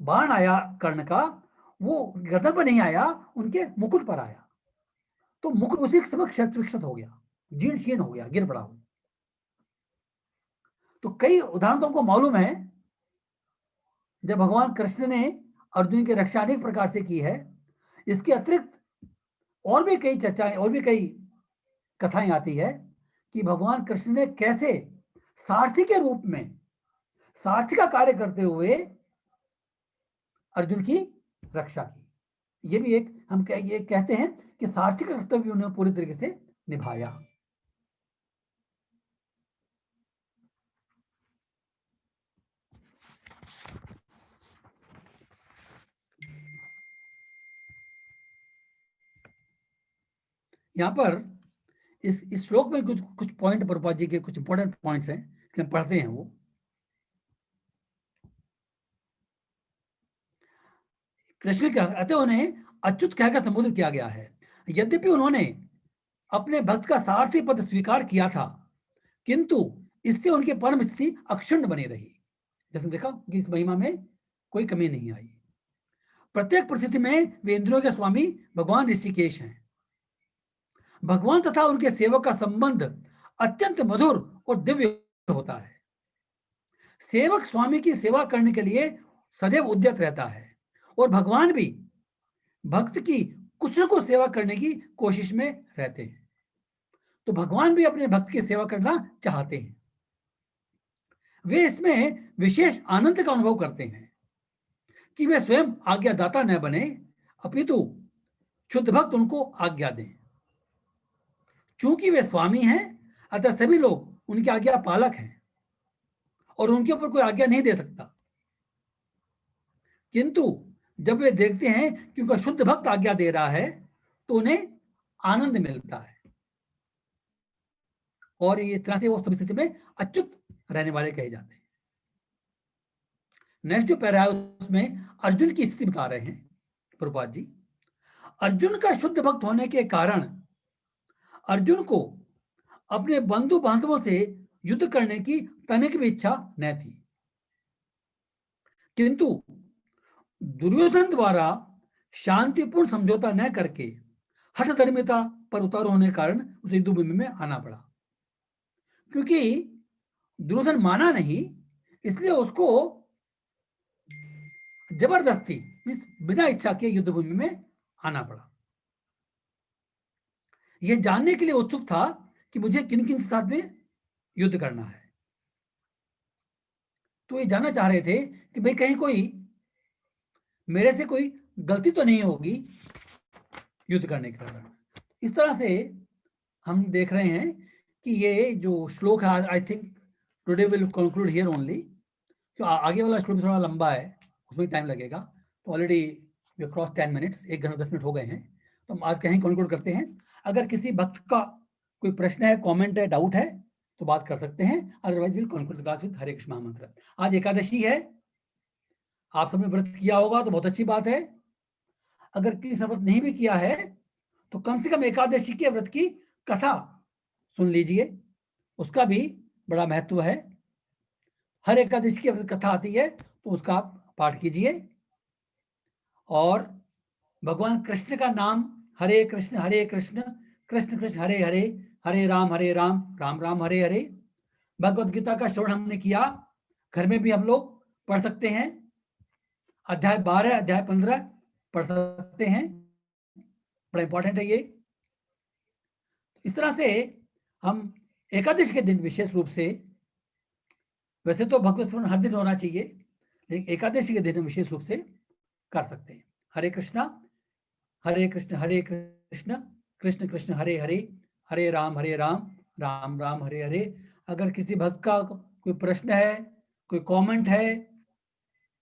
बाण आया कर्ण का, वो गर्दन पर नहीं आया, उनके मुकुट पर आया। तो मुकुट उसी समय क्षत हो गया, जीर्ण शीर्ण हो गया, गिर पड़ा हो। तो कई उदाहरण तो हमको मालूम है जब भगवान कृष्ण ने अर्जुन की रक्षा अनेक प्रकार से की है। इसके अतिरिक्त और भी कई चर्चाएं, और भी कई कथाएं आती है कि भगवान कृष्ण ने कैसे सारथी के रूप में, सारथी का कार्य करते हुए अर्जुन की रक्षा की। ये भी एक हम ये कहते हैं कि सारथी का कर्तव्य उन्होंने पूरी तरीके से निभाया। यहां पर इस श्लोक में कुछ पॉइंट प्रभुपाद जी के कुछ इंपॉर्टेंट पॉइंट्स हैं, इसलिए हम पढ़ते हैं। वो कृष्ण कहते उन्हें अच्युत कहकर संबोधित किया गया है। यद्यपि उन्होंने अपने भक्त का सारथी पद स्वीकार किया था, किंतु इससे उनकी परम स्थिति अक्षुण्ण बनी रही। जैसे देखा कि इस महिमा में कोई कमी नहीं आई। प्रत्येक परिस्थिति में वे इंद्रियों के स्वामी भगवान ऋषिकेश हैं। भगवान तथा उनके सेवक का संबंध अत्यंत मधुर और दिव्य होता है। सेवक स्वामी की सेवा करने के लिए सदैव उद्यत रहता है, और भगवान भी भक्त की कुछ न कुछ सेवा करने की कोशिश में रहते हैं। तो भगवान भी अपने भक्त की सेवा करना चाहते हैं। वे इसमें विशेष आनंद का अनुभव करते हैं कि वे स्वयं आज्ञादाता न बने, अपितु शुद्ध भक्त उनको आज्ञा दें। चूंकि वे स्वामी हैं, अतः सभी लोग उनकी आज्ञा पालक हैं और उनके ऊपर कोई आज्ञा नहीं दे सकता। किंतु जब वे देखते हैं कि उनका शुद्ध भक्त आज्ञा दे रहा है, तो उन्हें आनंद मिलता है, और इस तरह से वो सभी स्थिति में अच्युत रहने वाले कहे जाते हैं। नेक्स्ट जो पैरा है उसमें अर्जुन की स्थिति बता रहे हैं प्रभुपाद जी। अर्जुन का शुद्ध भक्त होने के कारण अर्जुन को अपने बंधु बांधवों से युद्ध करने की तनिक भी इच्छा न थी, किंतु दुर्योधन द्वारा शांतिपूर्ण समझौता न करके हठधर्मिता पर उतार होने के कारण उसे युद्ध भूमि में आना पड़ा। क्योंकि दुर्योधन माना नहीं, इसलिए उसको जबरदस्ती बिना इच्छा के युद्ध भूमि में आना पड़ा। यह जानने के लिए उत्सुक था कि मुझे किन किन के साथ में युद्ध करना है। तो ये जानना चाह रहे थे कि भाई कहीं कोई मेरे से कोई गलती तो नहीं होगी युद्ध करने के कारण। इस तरह से हम देख रहे हैं कि ये जो श्लोक है, I think today will conclude here only. तो आगे वाला श्लोक थोड़ा लंबा है, उसमें टाइम लगेगा, तो ऑलरेडी वी क्रॉस 10 मिनट्स, 1 घंटा 10 मिनट हो गए हैं, तो हम आज कहीं कंक्लूड करते हैं। अगर किसी भक्त का कोई प्रश्न है, कमेंट है, डाउट है तो बात कर सकते हैं, otherwise will conclude the class with Hare Krishna महामंत्र। आज एकादशी है, आप सबने व्रत किया होगा तो बहुत अच्छी बात है। अगर किसी ने व्रत नहीं भी किया है तो कम से कम एकादशी के व्रत की कथा सुन लीजिए, उसका भी बड़ा महत्व है। हर एकादशी की व्रत कथा आती है तो उसका आप पाठ कीजिए, और भगवान कृष्ण का नाम हरे कृष्ण कृष्ण कृष्ण हरे हरे, हरे राम राम राम हरे हरे। भगवत गीता का श्रवण हमने किया, घर में भी हम लोग पढ़ सकते हैं, अध्याय 12 अध्याय 15 पढ़ सकते हैं, बड़ा इंपॉर्टेंट है ये। इस तरह से हम एकादशी के दिन विशेष रूप से, वैसे तो भगवत स्मरण हर दिन होना चाहिए, लेकिन एकादशी के दिन हम विशेष रूप से कर सकते हैं। हरे कृष्ण कृष्ण कृष्ण हरे हरे, हरे राम राम राम हरे हरे। अगर किसी भक्त का कोई प्रश्न है, कोई कमेंट है,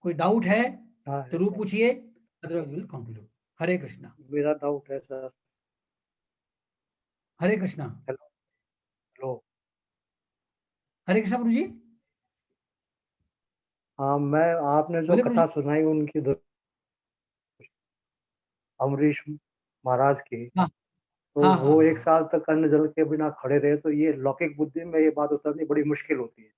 कोई डाउट है तो जरूर पूछिए, अदरवाइज विल कंक्लूड। हरे कृष्णा। मेरा डाउट है सर। हरे कृष्णा। हेलो। हरे कृष्णा गुरु जी। हाँ, मैं आपने जो बोले कथा सुनाई उनकी अमरीश महाराज की, हाँ, तो हाँ, वो हाँ, 1 साल तक अन्न जल के बिना खड़े रहे, तो ये लौकिक बुद्धि में ये बात उतरनी बड़ी मुश्किल होती है।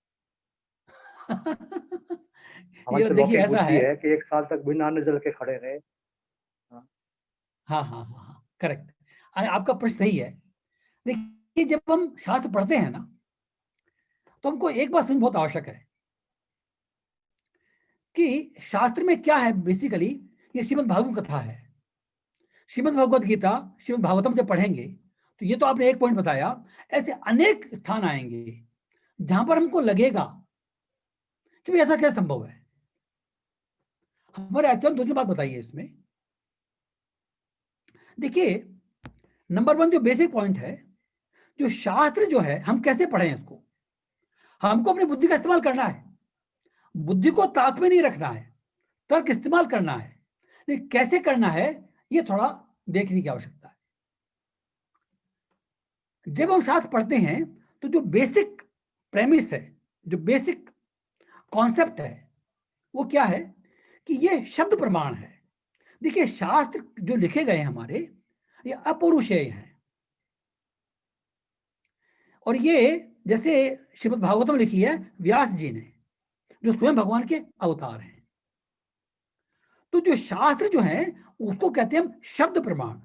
हमारी ये तो देखिए लौकिक ऐसा बुद्धि है है कि 1 साल तक बिना अन्न जल के खड़े रहे। हाँ हाँ हाँ हाँ, करेक्ट। आपका प्रश्न सही है। देखिए जब हम शास्त्र पढ़ते हैं ना, तो हमको एक बात समझ बहुत आवश्यक है कि शास्त्र में क्या है। बेसिकली ये श्रीमद् भागवत कथा है, श्रीमद् भगवत गीता, श्रीमद् भागवतम जब पढ़ेंगे तो ये तो आपने एक पॉइंट बताया, ऐसे अनेक स्थान आएंगे जहां पर हमको लगेगा कि भाई ऐसा क्या संभव है। हमारे आचार्य दूसरी बात बताइए इसमें। देखिए नंबर 1 जो बेसिक पॉइंट है, जो शास्त्र जो है हम कैसे पढ़ें इसको, हमको अपनी बुद्धि का इस्तेमाल करना है, बुद्धि को ताक में नहीं रखना है, तर्क इस्तेमाल करना है, लेकिन कैसे करना है ये थोड़ा देखने की आवश्यकता है। जब हम शास्त्र पढ़ते हैं तो जो बेसिक प्रेमिस है, जो बेसिक कॉन्सेप्ट है, वो क्या है कि ये शब्द प्रमाण है। देखिए शास्त्र जो लिखे गए हैं हमारे, ये अपौरुषेय हैं, और ये जैसे श्रीमद् भागवतम लिखी है व्यास जी ने, जो स्वयं भगवान के अवतार हैं। तो जो शास्त्र जो है उसको कहते हैं हम शब्द प्रमाण।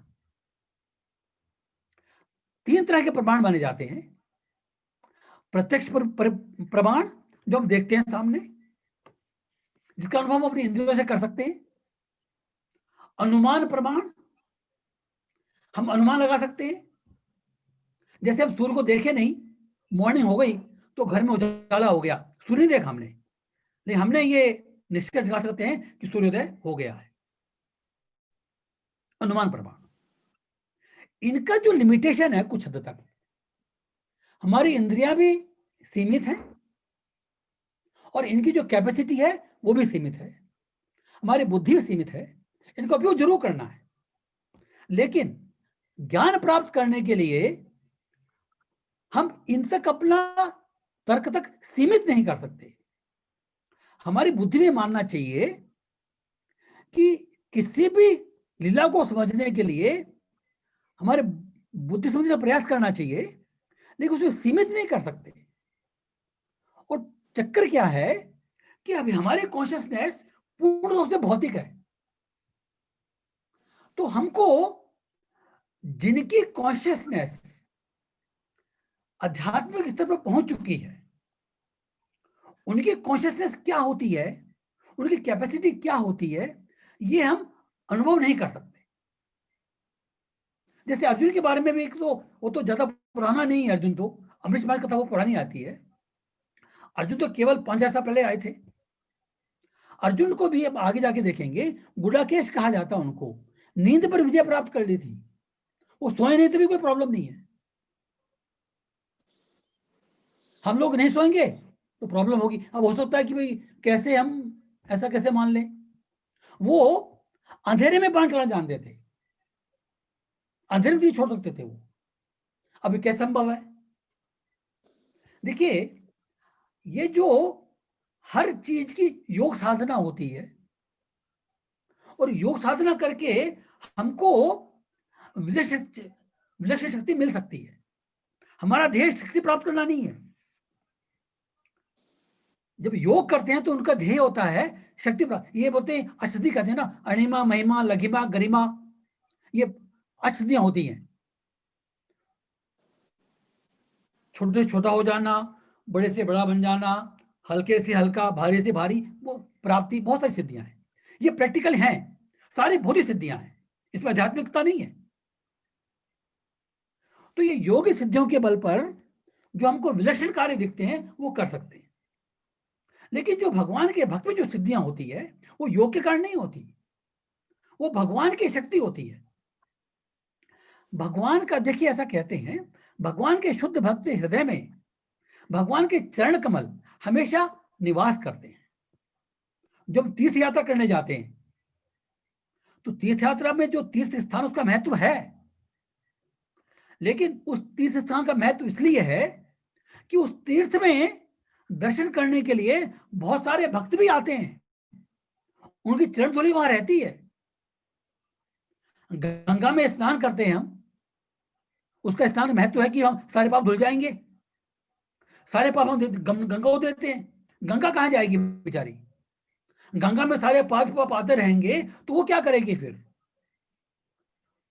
3 तरह के प्रमाण माने जाते हैं। प्रत्यक्ष प्रमाण, जो हम देखते हैं सामने, जिसका अनुभव हम अपनी इंद्रियों से कर सकते हैं। अनुमान प्रमाण, हम अनुमान लगा सकते हैं, जैसे हम सूर्य को देखे नहीं, मॉर्निंग हो गई तो घर में उजाला हो गया, सूर्य नहीं देखा हमने, लेकिन हमने ये निष्कर्ष लगा सकते हैं कि सूर्योदय हो गया है। अनुमान प्रमाण। इनका जो लिमिटेशन है कुछ हद तक, हमारी इंद्रियां भी सीमित हैं और इनकी जो कैपेसिटी है वो भी सीमित है, हमारी बुद्धि भी सीमित है, इनका उपयोग जरूर करना है। लेकिन ज्ञान प्राप्त करने के लिए हम इन तक अपना तर्क तक सीमित नहीं कर सकते। हमारी बुद्धि में मानना चाहिए कि किसी भी लीला को समझने के लिए हमारे बुद्धि समझने का प्रयास करना चाहिए, लेकिन उसको सीमित नहीं कर सकते। और चक्कर क्या है कि अभी हमारी कॉन्शियसनेस पूर्ण रूप से भौतिक है, तो हमको जिनकी कॉन्शियसनेस आध्यात्मिक स्तर पर पहुंच चुकी है, उनकी कॉन्शियसनेस क्या होती है, उनकी कैपेसिटी क्या होती है, ये हम अनुभव नहीं कर सकते। जैसे अर्जुन के बारे में भी, एक तो वो तो ज्यादा पुराना नहीं है, अर्जुन तो अमरीश महाराज कथा वो पुरानी आती है। अर्जुन तो केवल 5,000 साल पहले आए थे। अर्जुन को भी अब आगे जाके देखेंगे, गुडाकेश कहा जाता उनको, नींद पर विजय प्राप्त कर ली थी, वो सोए नहीं तो भी कोई प्रॉब्लम नहीं है। हम लोग नहीं सोएंगे तो प्रॉब्लम होगी। अब हो सकता है कि भाई कैसे हम ऐसा कैसे मान लें, वो अंधेरे में बाण चलाना जानते थे, अंधेरे में छोड़ सकते थे वो। अभी कैसे संभव है? देखिए, ये जो हर चीज की योग साधना होती है, और योग साधना करके हमको विलक्षण शक्ति मिल सकती है। हमारा ध्येय शक्ति प्राप्त करना नहीं है। जब योग करते हैं तो उनका ध्येय होता है शक्ति प्राप्त। ये बोलते हैं अष्टसिद्धि, कहते हैं ना, अणिमा, महिमा, लघिमा, गरिमा, ये अष्टसिद्धियां होती हैं। छोटे से छोटा हो जाना, बड़े से बड़ा बन जाना, हल्के से हल्का, भारी से भारी, वो प्राप्ति, बहुत सारी सिद्धियां हैं। ये प्रैक्टिकल हैं, सारी भौतिक सिद्धियां हैं, इसमें आध्यात्मिकता नहीं है। तो ये योग सिद्धियों के बल पर जो हमको विलक्षण कार्य दिखते हैं वो कर सकते हैं। लेकिन जो भगवान के भक्त में जो सिद्धियां होती है वो योग के कारण नहीं होती, वो भगवान की शक्ति होती है। भगवान का, देखिए ऐसा कहते हैं, भगवान के शुद्ध भक्त हृदय में भगवान के चरण कमल हमेशा निवास करते हैं। जब तीर्थ यात्रा करने जाते हैं तो तीर्थ यात्रा में जो तीर्थ स्थान, उसका महत्व है, लेकिन उस तीर्थ स्थान का महत्व इसलिए है कि उस तीर्थ में दर्शन करने के लिए बहुत सारे भक्त भी आते हैं, उनकी चरण धूलि वहां रहती है। गंगा में स्नान करते हैं हम, उसका स्नान महत्व है कि हम सारे पाप धुल जाएंगे, सारे पाप हम गंगा को देते हैं। गंगा कहां जाएगी बेचारी? गंगा में सारे पाप आते रहेंगे तो वो क्या करेगी फिर?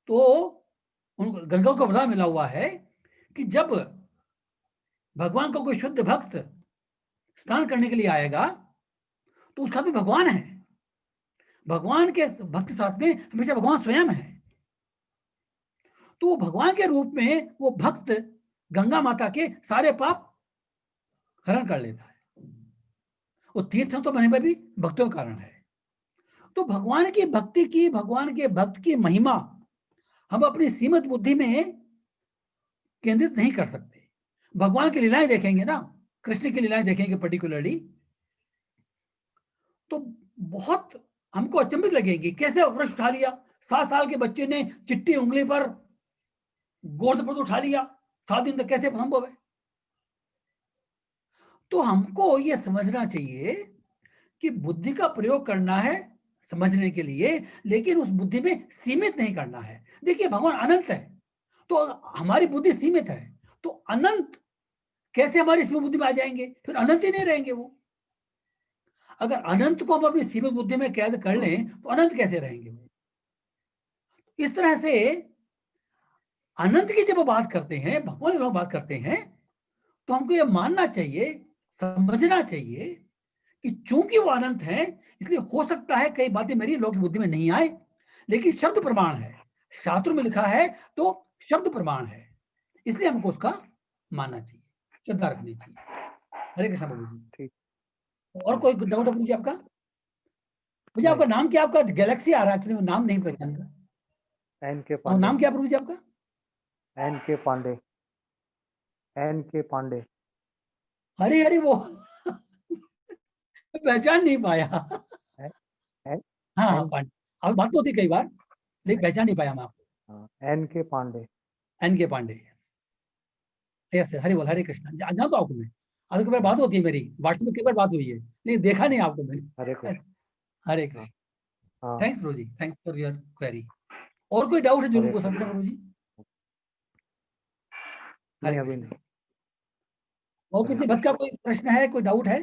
तो गंगा को वरदान मिला हुआ है कि जब भगवान का कोई शुद्ध भक्त स्नान करने के लिए आएगा तो उसका भी भगवान है। भगवान के भक्त के साथ में हमेशा भगवान स्वयं है। तो वो भगवान के रूप में वो भक्त गंगा माता के सारे पाप हरण कर लेता है। वो तीर्थ तो बने हुए भी भक्तों के कारण है। तो भगवान की भक्ति की, भगवान के भक्त की महिमा हम अपनी सीमित बुद्धि में केंद्रित नहीं कर सकते। भगवान की लीलाएं देखेंगे ना, कृष्ण की लीलाएं देखेंगे पर्टिकुलरली, तो बहुत हमको अचंभित लगेगी। कैसे वृक्ष उठा लिया, 7 साल के बच्चे ने चिट्टी उंगली पर गोद पर उठा लिया, 7 दिन तक कैसे संभव है? तो हमको ये समझना चाहिए कि बुद्धि का प्रयोग करना है समझने के लिए, लेकिन उस बुद्धि में सीमित नहीं करना है। देखिए, भगवान अनंत है तो हमारी बुद्धि सीमित है, तो अनंत कैसे हमारी सीमित बुद्धि में आ जाएंगे? फिर अनंत ही नहीं रहेंगे वो। अगर अनंत को हम अपनी सीमित बुद्धि में कैद कर लें तो अनंत कैसे रहेंगे वो? इस तरह से अनंत की जब बात करते हैं, भगवान की बात करते हैं, तो हमको ये मानना चाहिए, समझना चाहिए कि चूंकि वो अनंत है, इसलिए हो सकता है कई बातें मेरी लौकिक बुद्धि में नहीं आए, लेकिन शब्द प्रमाण है, शास्त्र में लिखा है तो शब्द प्रमाण है, इसलिए हमको उसका मानना चाहिए, श्रद्धा रखनी चाहिए। हरे कृष्ण प्रभु जी। ठीक। और कोई डाउट है प्रभु जी आपका? मुझे नहीं। आपका नाम क्या? आपका गैलेक्सी आ रहा है, नाम नहीं पहचान रहा। एन.के. और पांडे। नाम क्या प्रभु जी आपका? एन.के. पांडे। एन.के. पांडे। हरे हरे, वो पहचान नहीं पाया। एन हाँ हाँ, एन पांडे, अब बात तो होती कई बार, लेकिन पहचान नहीं पाया मैं आपको। N K. Pandey. N K. Pandey, yes, Hare बोल, हरे कृष्ण। जानता हूँ आपको मैं, आपके बार बात होती है मेरी, व्हाट्सएप में कई बार बात हुई है, लेकिन देखा नहीं आपको मैंने। हरे कृष्ण। हरे कृष्ण। हाँ। थैंक्स प्रभु जी, थैंक्स फॉर योर क्वेरी। और कोई डाउट है जरूर हरे पूछ सकते हैं कृष्ण। प्रभु जी। नहीं, हरे अभी कृष्ण। नहीं। और किसी भक्त का कोई प्रश्न है, कोई डाउट है?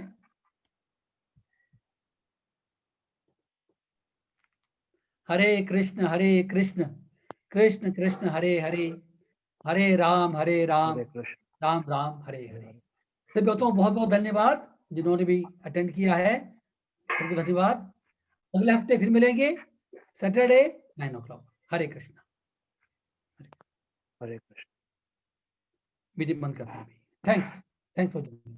हरे कृष्ण कृष्ण कृष्ण हरे हरे, हरे राम हरे राम कृष्ण। राम हरे हरे। सभी भक्तों को बहुत बहुत धन्यवाद जिन्होंने भी अटेंड किया है, सबको धन्यवाद। अगले हफ्ते फिर मिलेंगे, सैटरडे 9 o'clock। हरे कृष्ण। हरे कृष्ण। मीटिंग बंद करते हैं। Thanks for joining.